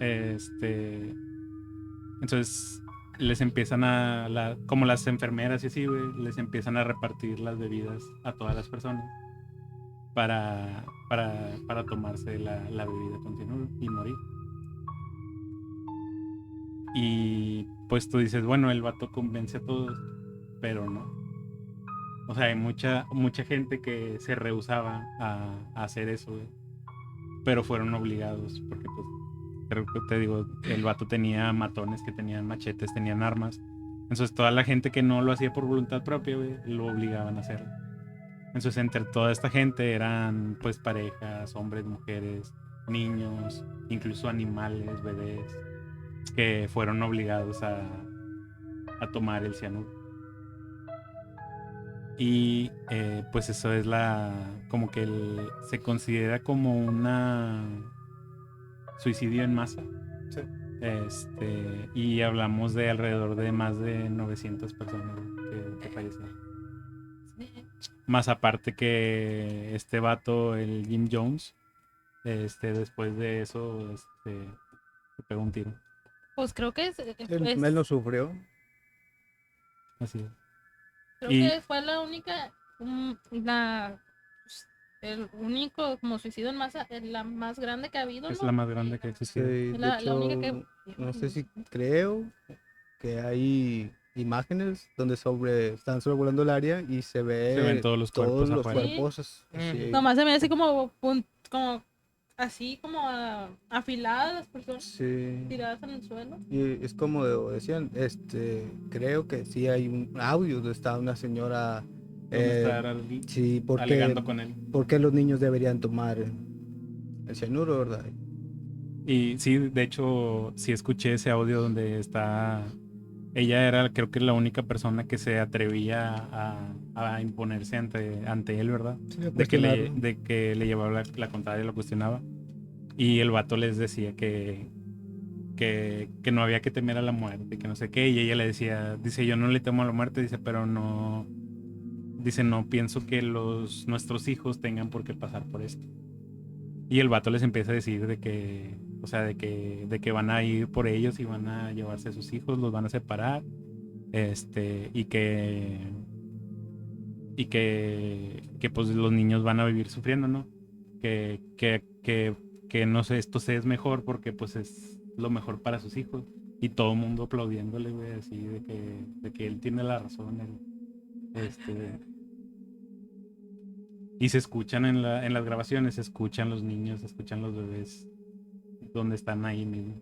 Entonces les empiezan como las enfermeras y así, güey, les empiezan a repartir las bebidas a todas las personas para tomarse la bebida con cianuro y morir. Y pues tú dices, bueno, el vato convence a todos, pero no. O sea, hay mucha gente que se rehusaba a hacer eso, güey, pero fueron obligados porque pues creo que te digo, el vato tenía matones que tenían machetes, tenían armas. Entonces toda la gente que no lo hacía por voluntad propia, güey, lo obligaban a hacerlo. Entonces entre toda esta gente eran pues parejas, hombres, mujeres, niños, incluso animales, bebés. que fueron obligados a tomar el cianuro. Y pues eso es como que se considera como una suicidio en masa. Sí. Y hablamos de alrededor de más de 900 personas que fallecieron. Más aparte que este vato, el Jim Jones, después de eso, se pegó un tiro. Pues creo que Él no sufrió. Así es. creo y- que fue la única, el único como suicidio en masa, la más grande que ha habido, Es ¿no? la más grande que ha Sí, existido. de La hecho, única que... no sé si creo que hay imágenes donde están sobrevolando el área y se ve Se ven todos los cuerpos afuera. cuerpos así. Nomás se me hace como así como afiladas las personas Sí. tiradas en el suelo. Y es como decían, creo que sí hay un audio donde está una señora. Donde está Sí, alegando con él. porque los niños deberían tomar el cianuro, ¿verdad? Y sí, de hecho, sí escuché ese audio donde está. Ella era, creo que, la única persona que se atrevía a imponerse ante él, ¿verdad? Sí, a De que cuestionarlo. le llevaba la contraria y lo cuestionaba. Y el vato les decía que no había que temer a la muerte, que no sé qué. Y ella le decía, dice, yo no le temo a la muerte, dice, pero no. Dice, no pienso que nuestros hijos tengan por qué pasar por esto. Y el vato les empieza a decir de que, o sea, de que van a ir por ellos y van a llevarse a sus hijos, los van a separar, y que pues los niños van a vivir sufriendo, ¿no? Que no sé, esto se es mejor porque pues es lo mejor para sus hijos. Y todo el mundo aplaudiéndole, güey, así de que él tiene la razón, y se escuchan en las grabaciones, se escuchan los niños, se escuchan los bebés donde están ahí mismo.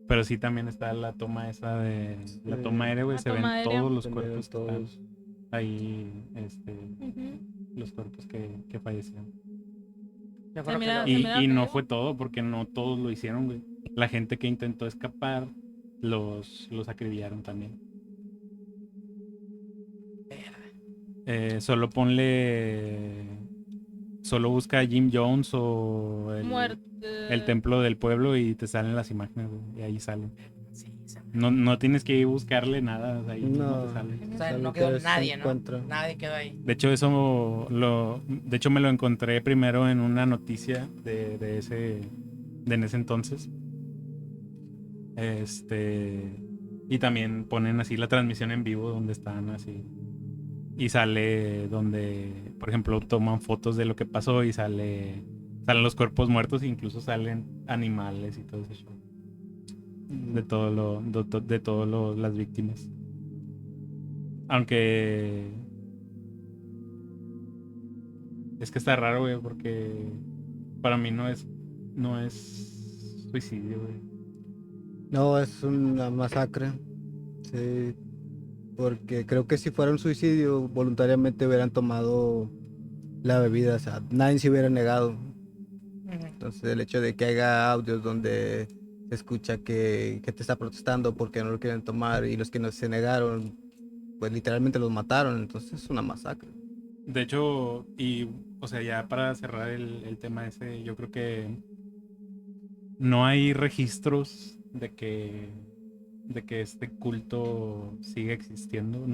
Pero sí también está la toma esa de la toma aérea, güey, La se ven toma aérea. todos los Se ven cuerpos que están todos. ahí, Ujú. los cuerpos que fallecieron. Yo creo que mira- lo- se mira Y no feo. fue todo, porque no todos lo hicieron, güey. La gente que intentó escapar los acribillaron también. Solo solo busca a Jim Jones o el templo del pueblo y te salen las imágenes, güey, y ahí salen. Sí, No tienes que buscarle nada, ahí mismo No, te sale. o sea, es no algo quedó que se nadie, ¿no? encuentra. Nadie quedó ahí. De hecho, de hecho me lo encontré primero en una noticia de en ese entonces. Y también ponen así la transmisión en vivo donde están así. Y sale donde, por ejemplo, toman fotos de lo que pasó y salen los cuerpos muertos e incluso salen animales y todo eso. De todo las víctimas. Aunque es que está raro, güey, porque para mí no es suicidio, güey. No, es una masacre. Sí, porque creo que si fuera un suicidio, voluntariamente hubieran tomado la bebida, o sea, nadie se hubiera negado. Ujú. Entonces, el hecho de que haya audios donde se escucha que te está protestando porque no lo quieren tomar y los que no se negaron, pues literalmente los mataron. Entonces, es una masacre. De hecho, o sea, ya para cerrar el tema ese, yo creo que no hay registros de que este culto siga existiendo.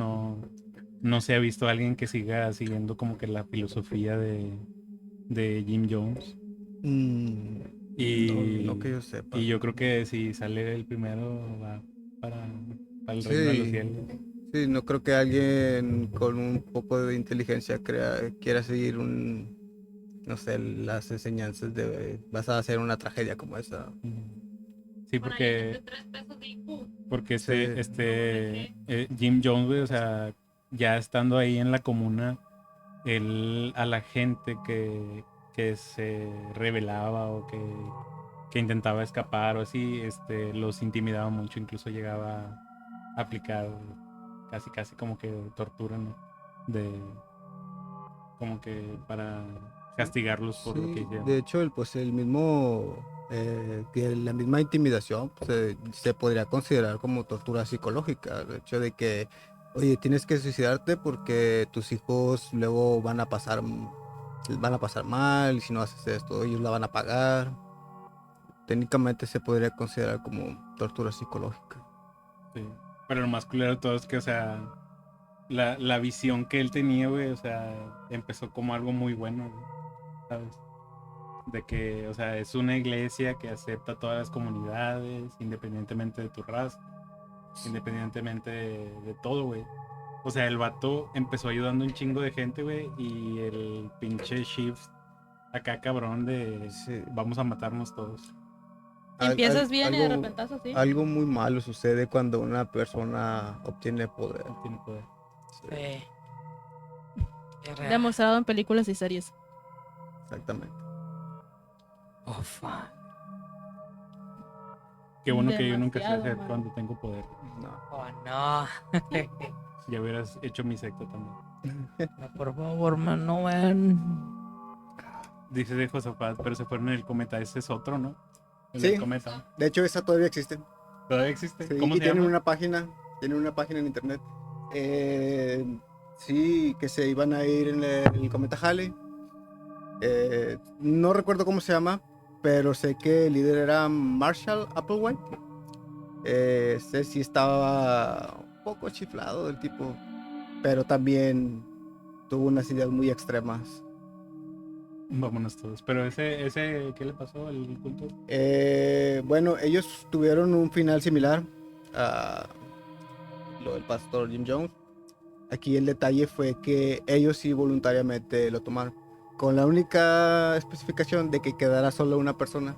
No se ha visto a alguien que siga siguiendo como que la filosofía de Jim Jones. No que yo sepa. Y yo creo que si sale el primero va para el reino de los Sí, cielos. sí, no creo que alguien con un poco de inteligencia quiera seguir no sé, las enseñanzas basadas en una tragedia como esa. Sí, Con porque ahí, 3 pesos de IQ. porque Sí. Jim Jones, güey, o sea, ya estando ahí en la comuna, él a la gente que se rebelaba o que intentaba escapar o así, los intimidaba mucho, incluso llegaba a aplicar casi como que tortura, ¿no? Como que para castigarlos por lo que Sí, hicieron. de hecho, pues el mismo Que la misma intimidación pues, se podría considerar como tortura psicológica. El hecho de que, oye, tienes que suicidarte porque tus hijos luego van a pasar mal y si no haces esto, ellos la van a pagar. Técnicamente se podría considerar como tortura psicológica. Sí. Pero lo más culero de todo es que, o sea, la visión que él tenía, güey, o sea, empezó como algo muy bueno, güey, ¿sabes? De que, o sea, es una iglesia que acepta a todas las comunidades, independientemente de tu raza, independientemente de todo, güey. O sea, el vato empezó ayudando un chingo de gente, güey, y el pinche shift acá cabrón de Sí. vamos a matarnos todos. Empiezas bien y de algo- repente así. Algo muy malo sucede cuando una persona obtiene poder. No tiene poder. Sí. Es real. Demostrado en películas y series. Exactamente. Oh, fuck. Qué bueno que yo nunca sé Demasiado, hacer man. cuando tengo poder. No. Oh, no. Ya hubieras hecho mi secta también. No, por favor, man, no ven. Dice de Josafat, pero se fueron en el cometa. Ese es otro, ¿no? El Sí. del cometa. De hecho, esa todavía existe. ¿Todavía existe? Sí, ¿Cómo y se tienen llama? tienen una página en internet. Sí, que se iban a ir en el cometa Halley. No recuerdo cómo se llama, pero sé que el líder era Marshall Applewhite. Sé si estaba un poco chiflado del tipo, pero también tuvo unas ideas muy extremas. Vámonos todos. Pero ese, ¿qué le pasó al culto? Bueno, ellos tuvieron un final similar a lo del pastor Jim Jones. Aquí el detalle fue que ellos sí voluntariamente lo tomaron, con la única especificación de que quedara solo una persona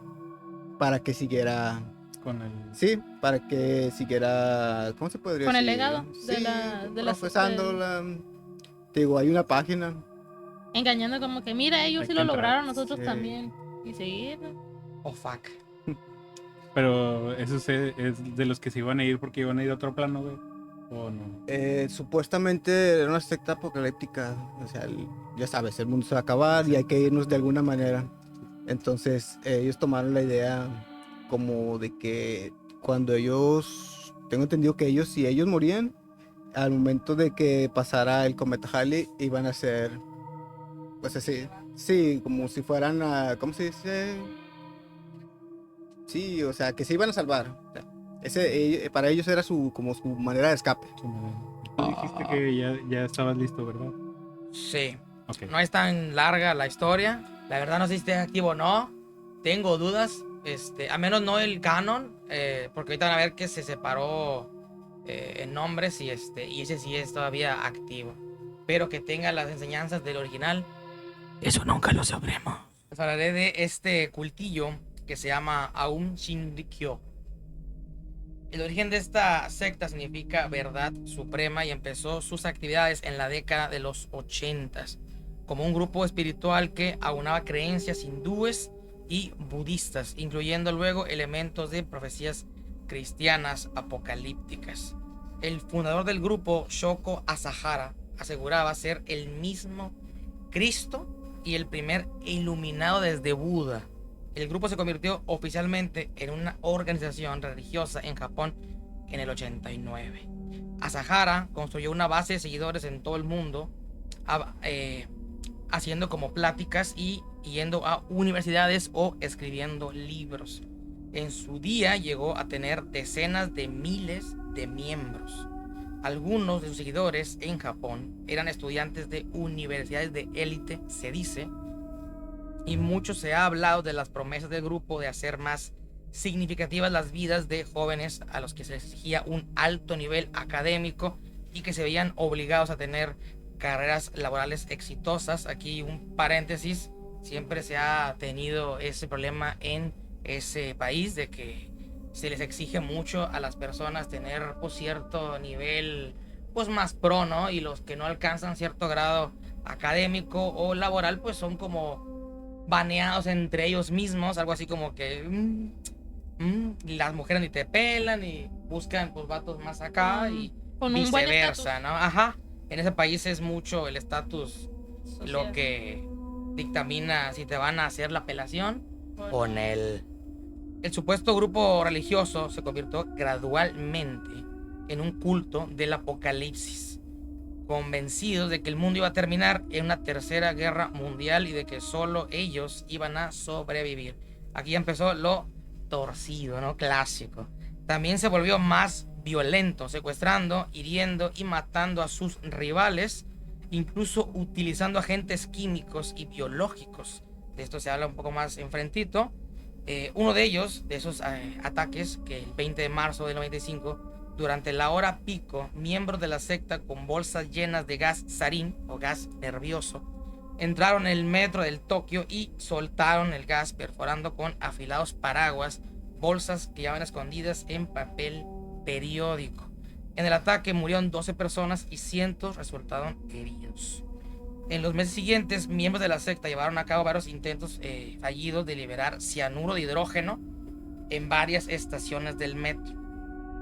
para que siguiera, Con el... sí, para que siguiera, ¿cómo se podría Con el decir? legado de Sí, la profesándola. Te digo, hay una página. Engañando como que, mira, ellos Hay sí que lo entrar. lograron, nosotros Sí. también. Y seguir. Oh, fuck. Pero eso es de los que se iban a ir porque iban a ir a otro plano, güey. ¿O no? Supuestamente era una secta apocalíptica, o sea, ya sabes, el mundo se va a acabar y hay que irnos de alguna manera. Entonces ellos tomaron la idea como de que cuando ellos, tengo entendido que ellos, si ellos morían, al momento de que pasara el cometa Halley, iban a ser, pues así, sí, como si fueran a, ¿cómo se dice? Sí, o sea, que se iban a salvar. O sea, para ellos era como su manera de escape. Tú dijiste que ya estabas listo, ¿verdad? Sí. Ok. No es tan larga la historia. La verdad no sé si esté activo o no. Tengo dudas. A menos no el canon. Porque ahorita van a ver que se separó en nombres y ese sí es todavía activo. Pero que tenga las enseñanzas del original. Eso nunca lo sabremos. Les hablaré de este cultillo que se llama Aum Shinrikyo. El origen de esta secta significa verdad suprema y empezó sus actividades en la década de los 80s como un grupo espiritual que aunaba creencias hindúes y budistas, incluyendo luego elementos de profecías cristianas apocalípticas. El fundador del grupo, Shoko Asahara, aseguraba ser el mismo Cristo y el primer iluminado desde Buda. El grupo se convirtió oficialmente en una organización religiosa en Japón en el 89. Asahara construyó una base de seguidores en todo el mundo, haciendo como pláticas y yendo a universidades o escribiendo libros. En su día llegó a tener decenas de miles de miembros. Algunos de sus seguidores en Japón eran estudiantes de universidades de élite, se dice, y mucho se ha hablado de las promesas del grupo de hacer más significativas las vidas de jóvenes a los que se les exigía un alto nivel académico y que se veían obligados a tener carreras laborales exitosas. Aquí un paréntesis, siempre se ha tenido ese problema en ese país de que se les exige mucho a las personas tener pues, cierto nivel pues más pro, ¿no? Y los que no alcanzan cierto grado académico o laboral pues son como baneados entre ellos mismos, algo así como que las mujeres ni te pelan y buscan pues vatos más acá y Con un buen viceversa, estatus ¿no? Ajá. En ese país es mucho el estatus social. lo que dictamina si te van a hacer la apelación o en el El supuesto grupo religioso se convirtió gradualmente en un culto del apocalipsis, convencidos de que el mundo iba a terminar en una tercera guerra mundial y de que solo ellos iban a sobrevivir. Aquí ya empezó lo torcido, ¿no? Clásico. También se volvió más violento, secuestrando, hiriendo y matando a sus rivales, incluso utilizando agentes químicos y biológicos. De esto se habla un poco más enfrentito. Uno de ellos, de esos ataques, que el 20 de marzo del 95, durante la hora pico, miembros de la secta con bolsas llenas de gas sarín o gas nervioso entraron en el metro del Tokio y soltaron el gas, perforando con afilados paraguas bolsas que llevaban escondidas en papel periódico. En el ataque murieron 12 personas y cientos resultaron heridos. En los meses siguientes, miembros de la secta llevaron a cabo varios intentos fallidos de liberar cianuro de hidrógeno en varias estaciones del metro.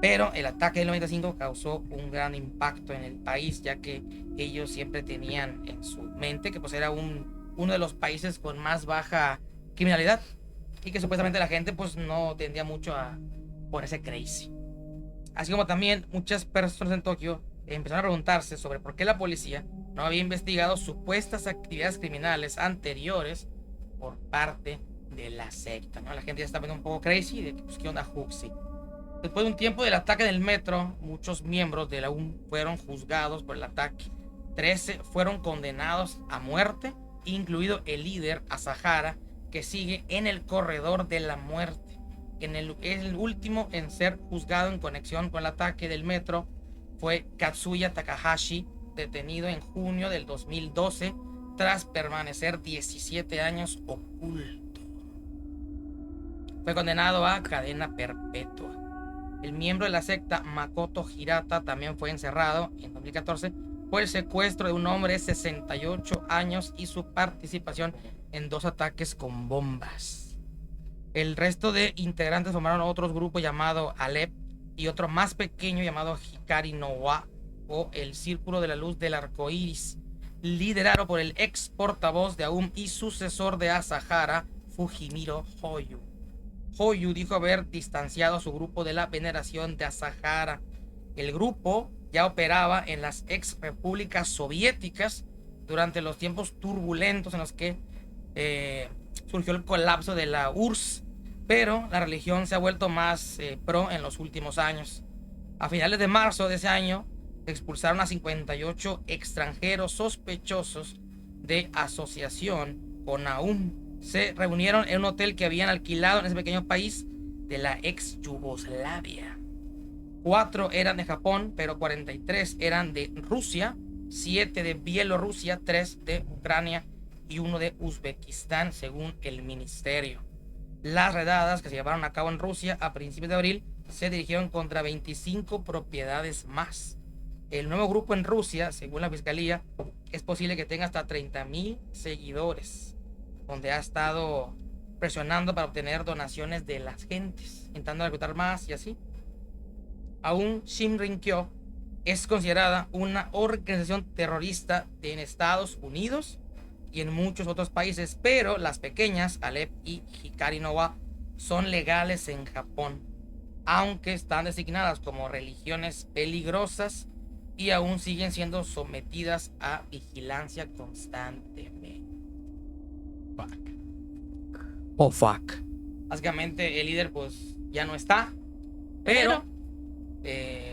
Pero el ataque del 95 causó un gran impacto en el país, ya que ellos siempre tenían en su mente que pues era uno de los países con más baja criminalidad y que supuestamente la gente pues no tendía mucho a ponerse crazy. Así como también muchas personas en Tokio empezaron a preguntarse sobre por qué la policía no había investigado supuestas actividades criminales anteriores por parte de la secta, ¿no? La gente ya está viendo un poco crazy de que pues qué onda Huxley. Después de un tiempo del ataque del metro, muchos miembros de la UN fueron juzgados por el ataque. 13 fueron condenados a muerte, incluido el líder Asahara, que sigue en el corredor de la muerte. El último en ser juzgado en conexión con el ataque del metro fue Katsuya Takahashi, detenido en junio del 2012 tras permanecer 17 años oculto. Fue condenado a cadena perpetua. El miembro de la secta Makoto Hirata también fue encerrado en 2014 por el secuestro de un hombre de 68 años y su participación en 2 ataques con bombas. El resto de integrantes formaron otros grupos llamado Alep y otro más pequeño llamado Hikari no Wa, o el Círculo de la Luz del Arco Iris, liderado por el ex portavoz de AUM y sucesor de Asahara, Fujimiro Hoyu. Hoyu dijo haber distanciado a su grupo de la veneración de Asahara. El grupo ya operaba en las ex repúblicas soviéticas durante los tiempos turbulentos en los que surgió el colapso de la URSS, pero la religión se ha vuelto más pro en los últimos años. A finales de marzo de ese año, expulsaron a 58 extranjeros sospechosos de asociación con AUM. Se reunieron en un hotel que habían alquilado en ese pequeño país de la ex Yugoslavia. 4 eran de Japón, pero 43 eran de Rusia, 7 de Bielorrusia, 3 de Ucrania y 1 de Uzbekistán, según el ministerio. Las redadas que se llevaron a cabo en Rusia a principios de abril se dirigieron contra 25 propiedades más. El nuevo grupo en Rusia, según la fiscalía, es posible que tenga hasta 30,000 seguidores, donde ha estado presionando para obtener donaciones de las gentes, intentando reclutar más y así. Aún Shinrin-kyo es considerada una organización terrorista en Estados Unidos y en muchos otros países, pero las pequeñas, Alep y Hikari no Wa, son legales en Japón, aunque están designadas como religiones peligrosas y aún siguen siendo sometidas a vigilancia constantemente. Fuck. Oh, fuck. Básicamente el líder pues ya no está, pero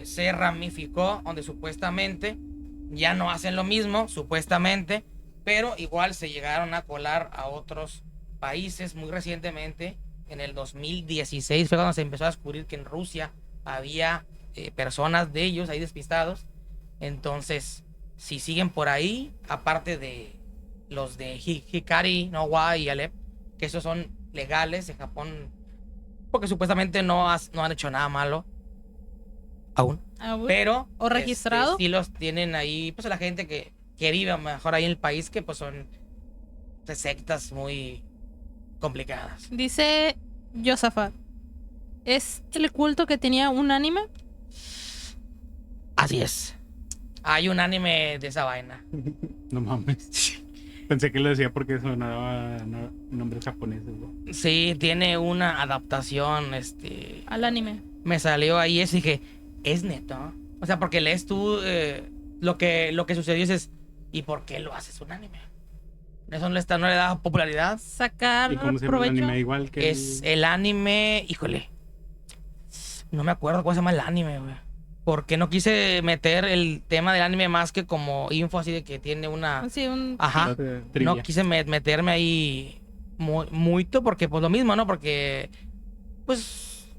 se ramificó, donde supuestamente ya no hacen lo mismo, supuestamente, pero igual se llegaron a colar a otros países. Muy recientemente, en el 2016, fue cuando se empezó a descubrir que en Rusia había personas de ellos ahí despistados. Entonces, si siguen por ahí, aparte de los de Hikari no Wa y Alep, que esos son legales en Japón, porque supuestamente no han hecho nada malo aún, pero o registrado, sí los tienen ahí, pues la gente que vive mejor ahí en el país, que pues son sectas muy complicadas. Dice Josafat, ¿es el culto que tenía un anime? Así es. Hay un anime de esa vaina. No mames. Pensé que lo decía porque sonaba nombres japoneses, güey. Sí, tiene una adaptación, Al anime. me salió ahí eso y dije, es neto. O sea, porque lees tú lo que sucedió y dices, ¿y por qué lo haces un anime? Eso no le da popularidad. Sacar ¿Y cómo se llama el provecho. anime? Igual que Es el anime, híjole, no me acuerdo cómo se llama el anime, güey. Porque no quise meter el tema del anime más que como info así de que tiene una... Sí, Ajá. Sí. trivia. No quise meterme ahí mucho porque pues lo mismo, ¿no? Porque pues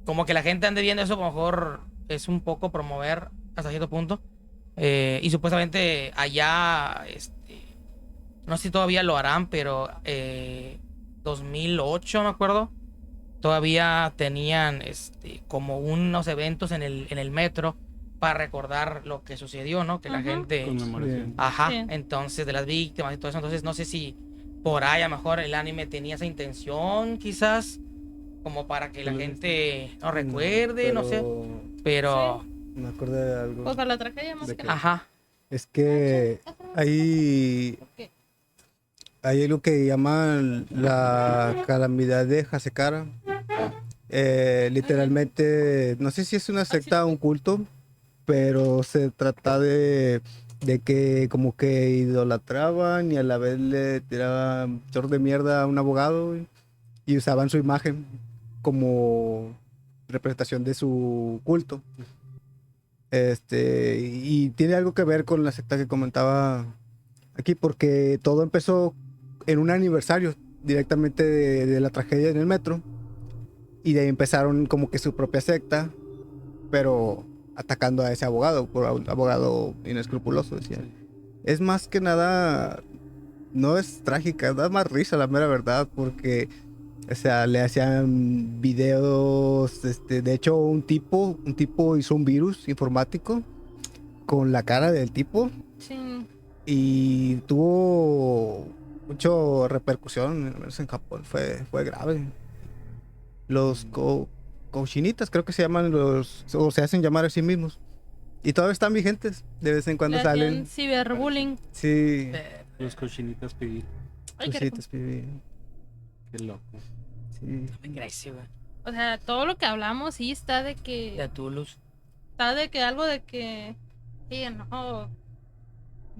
como que la gente ande viendo eso, a lo mejor es un poco promover hasta cierto punto. Y supuestamente allá, no sé si todavía lo harán, pero 2008 me acuerdo, todavía tenían como unos eventos en el metro para recordar lo que sucedió, ¿no? Que la Ujú. gente... Conmemoración. Ajá, Sí. entonces de las víctimas y todo eso. Entonces no sé si por ahí a lo mejor el anime tenía esa intención, quizás, como para que la Tal vez. gente no recuerde, no sé. pero Pero, Me acordé de algo. Pues para la tragedia más ¿De que qué? nada. ajá, Es que hay, ¿Qué? hay algo que llaman la calamidad de Hasekara. Literalmente, no sé si es una secta o un culto, pero se trata de que como que idolatraban y a la vez le tiraban chorro de mierda a un abogado, güey, y usaban su imagen como representación de su culto. Y tiene algo que ver con la secta que comentaba aquí, porque todo empezó en un aniversario directamente de la tragedia en el metro, y de ahí empezaron como que su propia secta, pero atacando a ese abogado, por un abogado inescrupuloso, decían. Es más que nada, no es trágica, da más risa la mera verdad, porque, o sea, le hacían videos, de hecho un tipo hizo un virus informático con la cara del tipo Sí. y tuvo mucha repercusión, al menos en Japón, fue grave. Los cochinitas creo que se llaman o se hacen llamar a sí mismos. Y todavía están vigentes, de vez en cuando Le salen. hacían ciberbullying. Sí, Los cochinitas pedí. Ay, qué rico. cositas, pibi. Qué loco. Sí. Gracias, güey. O sea, todo lo que hablamos sí está de que... De Tulus. Está de que algo de que... Sí, no...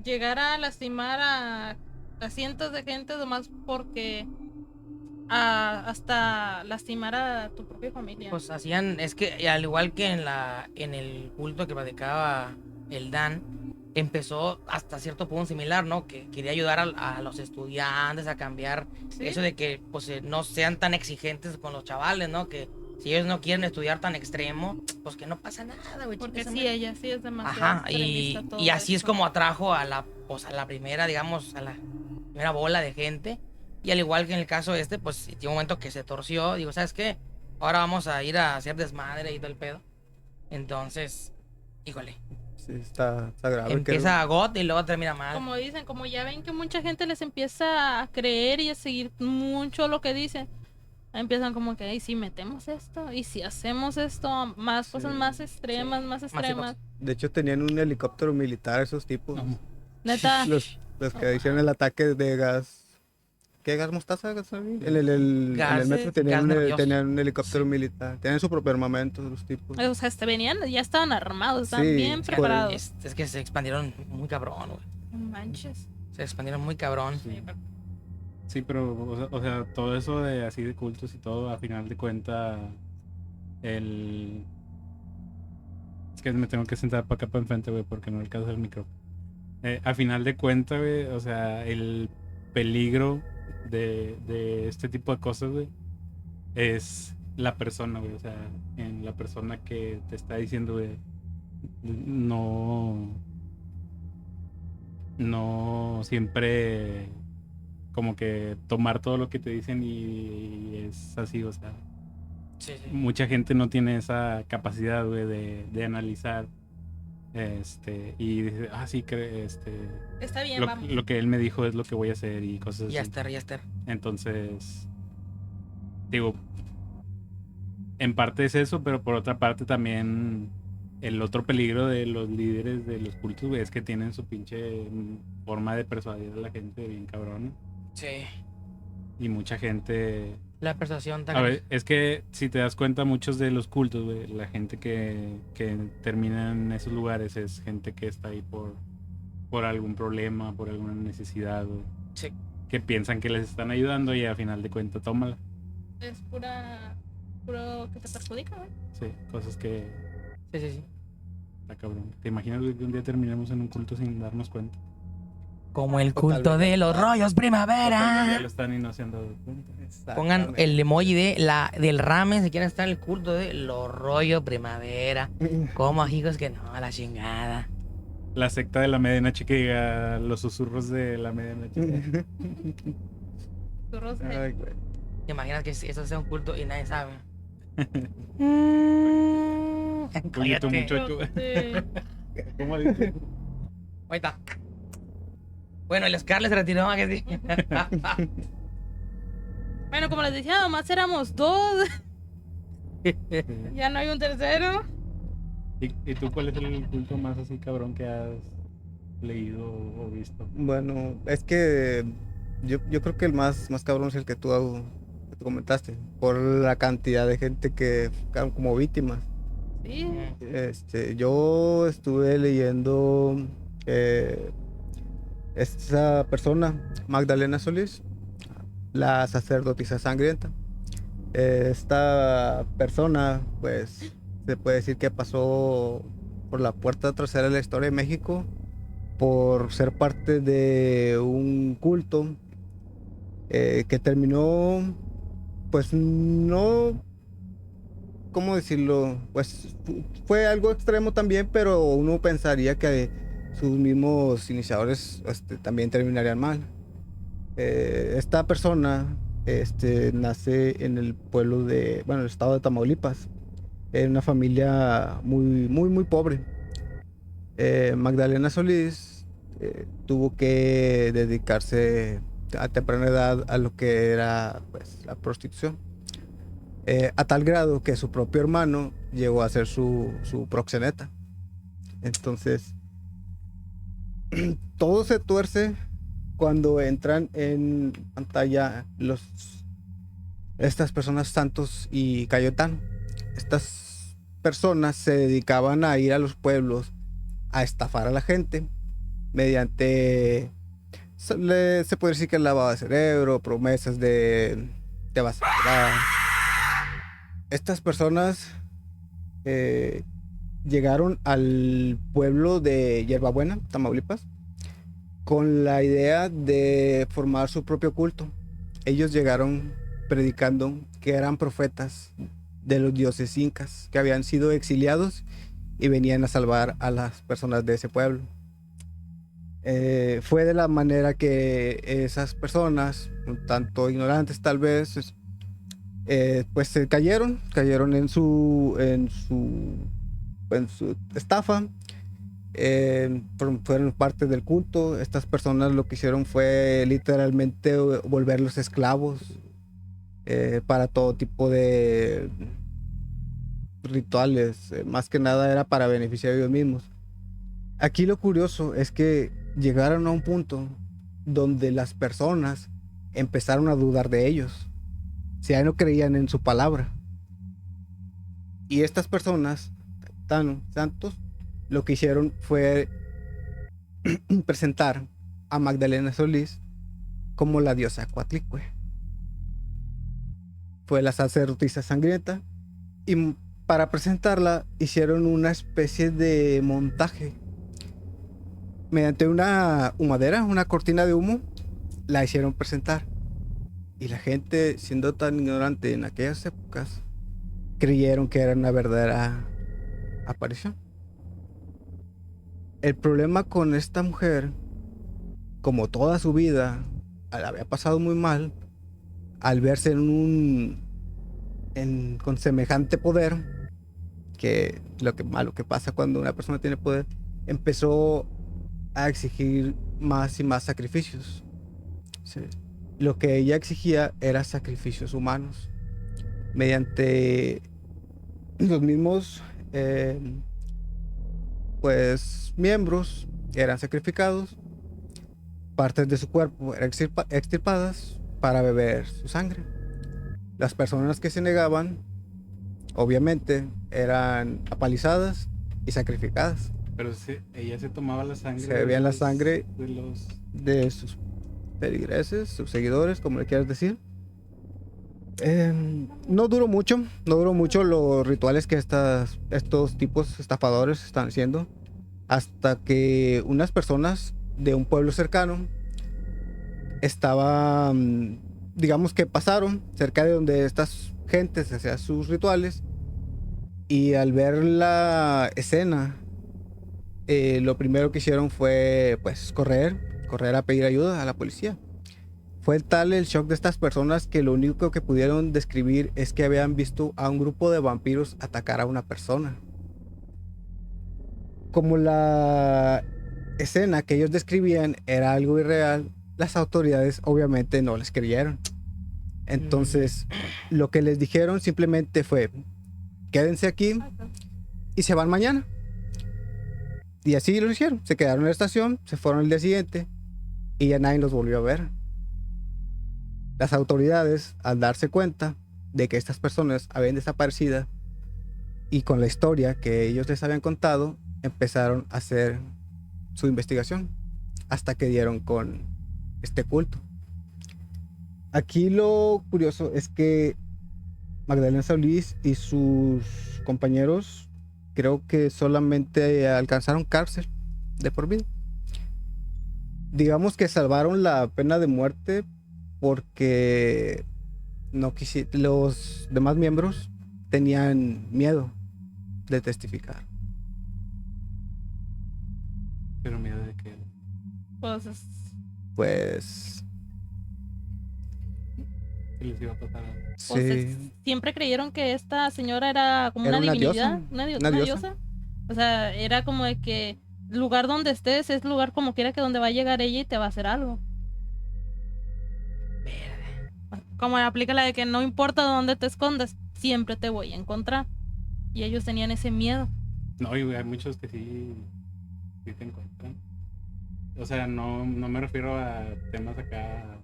Llegar a lastimar a cientos de gente nomás porque... hasta lastimar a tu propia familia. Pues hacían, es que al igual que en el culto que predicaba el Dan, empezó hasta cierto punto similar, ¿no? Que quería ayudar a los estudiantes a cambiar ¿Sí? eso de que pues no sean tan exigentes con los chavales, ¿no? Que si ellos no quieren estudiar tan extremo, pues que no pasa nada, güey. Porque chingue su sí, madre. ella sí es demasiado Ajá, extremista todo y así es eso. como atrajo a la primera, digamos, a la primera bola de gente. Y al igual que en el caso pues llegó un momento que se torció. Digo, ¿sabes qué? Ahora vamos a ir a hacer desmadre y todo el pedo. Entonces, híjole, Sí, está grave. empieza a God y luego termina mal. Como dicen, como ya ven que mucha gente les empieza a creer y a seguir mucho lo que dicen, empiezan como que, y si metemos esto, y si hacemos esto, más cosas Sí, más extremas, sí. más Más extremas. De hecho, tenían un helicóptero militar esos tipos. No. Neta, Los que hicieron el ataque de gas. ¿Qué gas mostaza? En el Gas, metro gas tenían nervioso. tenían un helicóptero militar. Tenían su propio armamento, los tipos. o sea, venían, ya estaban armados, estaban Sí, bien sí. preparados. Es que se expandieron muy cabrón, güey. No manches. Se expandieron muy cabrón. Sí, pero, o sea, todo eso de así de cultos y todo, a final de cuenta, es que me tengo que sentar para acá para enfrente, güey, porque no alcanza el micro. A final de cuenta, güey, o sea, el peligro de este tipo de cosas, güey, es la persona, güey, o sea, en la persona que te está diciendo, güey, no siempre como que tomar todo lo que te dicen y es así, o sea, Sí, sí. mucha gente no tiene esa capacidad, güey, de analizar, y dice, sí, Está bien, lo, vamos. lo que él me dijo es lo que voy a hacer y cosas Ya así. está. Entonces, digo, en parte es eso, pero por otra parte también el otro peligro de los líderes de los cultos, güey, es que tienen su pinche forma de persuadir a la gente bien cabrón. Sí. Y mucha gente... La persuasión A ver, es que si te das cuenta, muchos de los cultos, güey, la gente que termina en esos lugares es gente que está ahí por algún problema, por alguna necesidad, güey. Sí. Que piensan que les están ayudando y a final de cuentas, tómala. Es puro que te perjudica, güey. Sí, cosas que... Sí, sí, sí. Está cabrón. ¿Te imaginas, güey, que un día terminemos en un culto sin darnos cuenta? Como el culto Totalmente. de los rollos Ya primavera. lo están y no se han dado cuenta. Pongan el emoji del ramen si quieren estar en el culto de los rollos primavera. Como hijos que no, a la chingada. La secta de la medianoche que diga los susurros de la medianoche. Churros de- Ay, güey. ¿Te imaginas que eso sea un culto y nadie sabe? Oye, tú, Cállate. muchacho. Sí. ¿Cómo dices? Ahorita. Bueno, el Oscar se retiró, ¿a que sí? Bueno, como les decía, nomás éramos dos. Ya no hay un tercero. ¿Y tú cuál es el culto más así cabrón que has leído o visto? Bueno, es que yo creo que el más cabrón es el que tú comentaste, por la cantidad de gente que quedaron como víctimas. Sí. Yo estuve leyendo esta persona, Magdalena Solís, la sacerdotisa sangrienta. Esta persona, pues, se puede decir que pasó por la puerta trasera de la historia de México por ser parte de un culto que terminó, pues, no, ¿cómo decirlo? Pues fue algo extremo también, pero uno pensaría que sus mismos iniciadores también terminarían mal. Esta persona nace en el pueblo el estado de Tamaulipas, en una familia muy pobre. Magdalena Solís tuvo que dedicarse a temprana edad a lo que era, pues, la prostitución. A tal grado que su propio hermano llegó a ser su proxeneta. Entonces, todo se tuerce cuando entran en pantalla estas personas Santos y Cayetano. Estas personas se dedicaban a ir a los pueblos a estafar a la gente mediante, se puede decir que lavado de cerebro, promesas de te vas a quedar. Estas personas llegaron al pueblo de Hierbabuena, Tamaulipas, con la idea de formar su propio culto. Ellos llegaron predicando que eran profetas de los dioses incas, que habían sido exiliados y venían a salvar a las personas de ese pueblo. Fue de la manera que esas personas, un tanto ignorantes tal vez, pues se cayeron en su estafa. Fueron parte del culto. Estas personas lo que hicieron fue literalmente volverlos esclavos para todo tipo de rituales. Más que nada era para beneficiar a ellos mismos. Aquí lo curioso es que llegaron a un punto donde las personas empezaron a dudar de ellos. Si ya no creían en su palabra. Y estas personas, Santos, lo que hicieron fue presentar a Magdalena Solís como la diosa Coatlicue. Fue la sacerdotisa sangrienta, y para presentarla hicieron una especie de montaje. Mediante una humadera, una cortina de humo, la hicieron presentar. Y la gente, siendo tan ignorante en aquellas épocas, creyeron que era una verdadera aparición. El problema con esta mujer, como toda su vida, la había pasado muy mal, al verse con semejante poder, que malo que pasa cuando una persona tiene poder, empezó a exigir más y más sacrificios. Sí. Lo que ella exigía era sacrificios humanos mediante los mismos pues miembros eran sacrificados, partes de su cuerpo eran extirpadas para beber su sangre. Las personas que se negaban, obviamente, eran apalizadas y sacrificadas. Pero ella se tomaba la sangre. Se bebían la los- sangre de los. de sus feligreses, sus seguidores, como le quieras decir. No duró mucho los rituales que estos tipos estafadores están haciendo, hasta que unas personas de un pueblo cercano estaban, digamos que pasaron cerca de donde estas gentes hacían sus rituales, y al ver la escena, lo primero que hicieron fue pues correr a pedir ayuda a la policía. Fue tal el shock de estas personas que lo único que pudieron describir es que habían visto a un grupo de vampiros atacar a una persona. Como la escena que ellos describían era algo irreal, las autoridades obviamente no les creyeron. Entonces, lo que les dijeron simplemente fue: quédense aquí y se van mañana. Y así lo hicieron. Se quedaron en la estación, se fueron el día siguiente y ya nadie los volvió a ver. Las autoridades, al darse cuenta de que estas personas habían desaparecido y con la historia que ellos les habían contado, empezaron a hacer su investigación hasta que dieron con este culto. Aquí lo curioso es que Magdalena Solís y sus compañeros creo que solamente alcanzaron cárcel de por vida. Digamos que salvaron la pena de muerte porque los demás miembros tenían miedo de testificar. Pero miedo de que. Pues Pues ¿Qué les iba a pasar? Pues sí, siempre creyeron que esta señora era como Era una una divinidad, diosa, una una diosa. diosa. O sea, era como de que lugar donde estés es lugar como quiera que donde va a llegar ella y te va a hacer algo. Como aplica la de que no importa dónde te escondas, siempre te voy a encontrar. Y ellos tenían ese miedo. No, y hay muchos que sí te encuentran. O sea, no me refiero a temas acá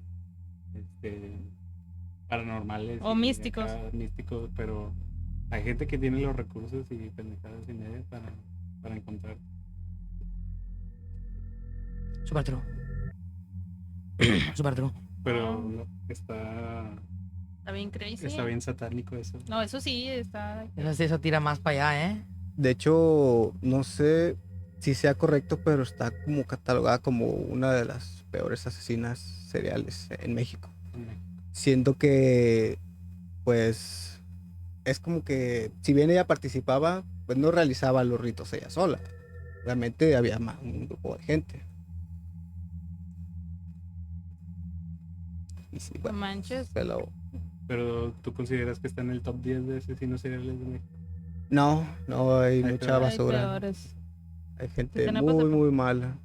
paranormales O y místicos. acá místicos, pero hay gente que tiene los recursos y pendejadas y media para encontrar. Super true. Super true. Pero está Está bien crazy. está bien satánico eso. No, eso sí, está... Eso tira más para allá, ¿eh? de hecho, no sé si sea correcto, pero está como catalogada como una de las peores asesinas seriales en México. Siendo que, pues, es como que, si bien ella participaba, pues no realizaba los ritos ella sola. Realmente había un grupo de gente. Y sí, No bueno, manches. Pero tú consideras que está en el top 10 de asesinos seriales de México. no, hay Hay mucha peores. Hay basura. peores. Hay gente Tenemos muy, de- muy mala.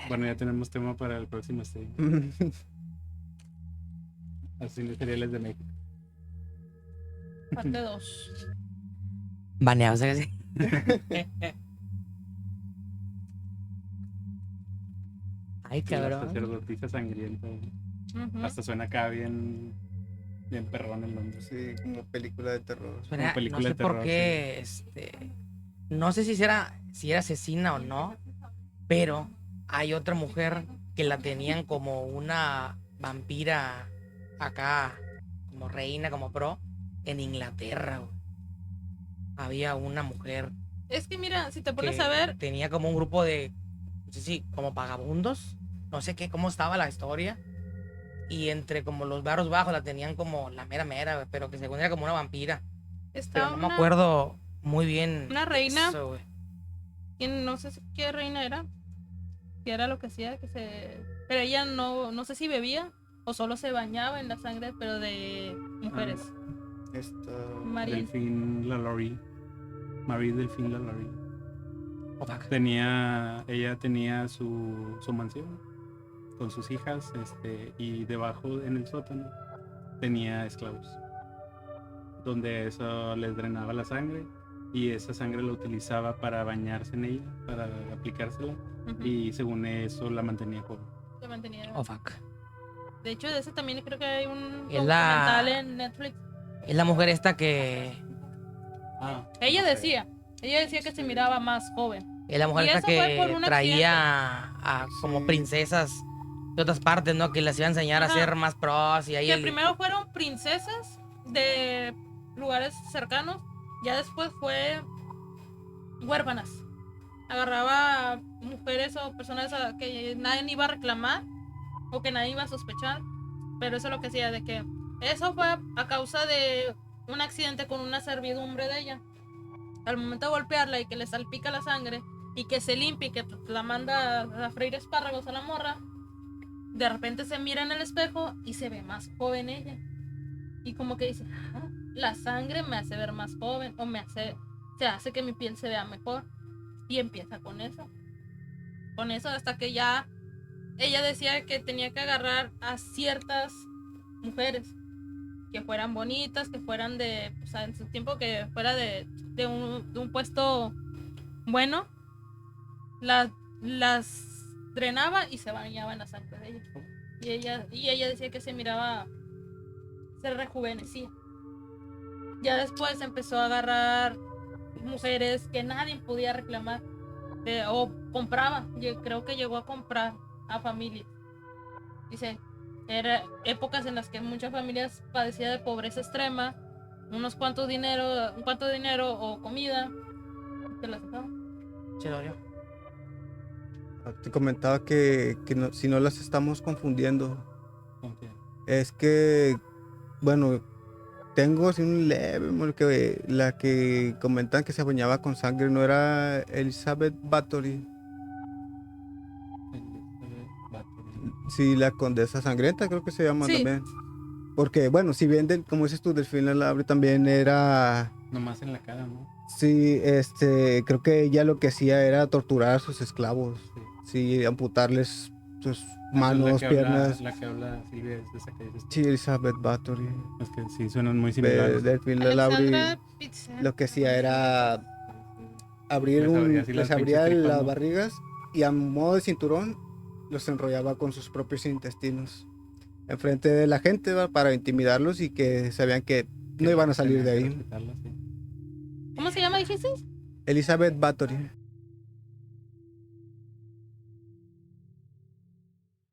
Bueno, ya tenemos tema para el próximo stream. Asesinos seriales de México. Parte 2. Baneados, ¿sabes? Sí. Ay, Y la cabrón. sacerdotisa sangrienta. Hasta suena acá bien perrón el nombre. Sí, como película de terror. Espera, Como película no sé de terror, por qué, no sé si era asesina o no, pero hay otra mujer que la tenían como una vampira acá, como reina, como pro, en Inglaterra, güey. Había una mujer Es que mira, si te que pones a ver, tenía como un grupo de, no sé si, como vagabundos, no sé qué, cómo estaba la historia. Y entre como los barros bajos la tenían como la mera, güey, pero que según era como una vampira. Pero está no me acuerdo muy bien. una reina. eso, güey. No sé qué reina era, que era lo que hacía, pero ella no sé si bebía o solo se bañaba en la sangre, pero de mujeres. María. Delfín Lalaurie. Marie Delfín Lalaurie. Oh, fuck. Ella tenía su mansión con sus hijas, y debajo en el sótano tenía esclavos, donde eso les drenaba la sangre y esa sangre la utilizaba para bañarse en ella, para aplicársela, Ujú. y según eso la mantenía joven. Se mantenía. Oh, fuck. De hecho, de ese también creo que hay un Es la- documental en Netflix. Es la mujer esta que... Ella decía que se miraba más joven. Es la mujer Y esta eso fue por que un traía a como Sí. princesas de otras partes, ¿no? Que les iba a enseñar a Ajá. ser más pros y ahí Que el... primero fueron princesas de lugares cercanos, ya después fue huérfanas. Agarraba mujeres o personas que nadie iba a reclamar o que nadie iba a sospechar, pero eso es lo que decía, de que eso fue a causa de un accidente con una servidumbre de ella. Al momento de golpearla y que le salpica la sangre y que se limpia y que la manda a freír espárragos a la morra, de repente se mira en el espejo y se ve más joven ella. Y como que dice, "Ah, la sangre me hace ver más joven o se hace que mi piel se vea mejor". Y empieza con eso. Con eso hasta que ya ella decía que tenía que agarrar a ciertas mujeres que fueran bonitas, que fueran de, o sea, en su tiempo que fuera de un puesto bueno, las drenaba y se bañaba en la sangre de ella. Y ella decía que se miraba, se rejuvenecía. Ya después empezó a agarrar mujeres que nadie podía reclamar o compraba. Yo creo que llegó a comprar a familias. Dice, eran épocas en las que muchas familias padecían de pobreza extrema, un cuanto dinero o comida, te las dejaban. Chidorio. Te comentaba que si no las estamos confundiendo, ¿Con qué? es que, bueno, tengo así un leve, porque la que comentan que se bañaba con sangre no era Elizabeth Bathory, sí, la condesa sangrienta creo que se llama Sí. también. Porque, bueno, si bien, como dices tú, Delfina Labri también era, Nomás en la cara, ¿no? sí, creo que ella lo que hacía era torturar a sus esclavos, Sí. sí, amputarles sus La manos, que habla- piernas. La que habla Silvia es esa que dices. Sí, Elizabeth Bathory. Es que sí suenan muy similares. Delfina Labri Alexandra Pizarro. lo que hacía era abrir Les abría así les las abría pinches tripas, las ¿no? barrigas y a modo de cinturón los enrollaba con sus propios intestinos enfrente de la gente, ¿va? Para intimidarlos y que sabían que no iban a salir de Tenían que ahí. respetarla, sí. ¿Cómo se llama, dijiste? Elizabeth Bathory.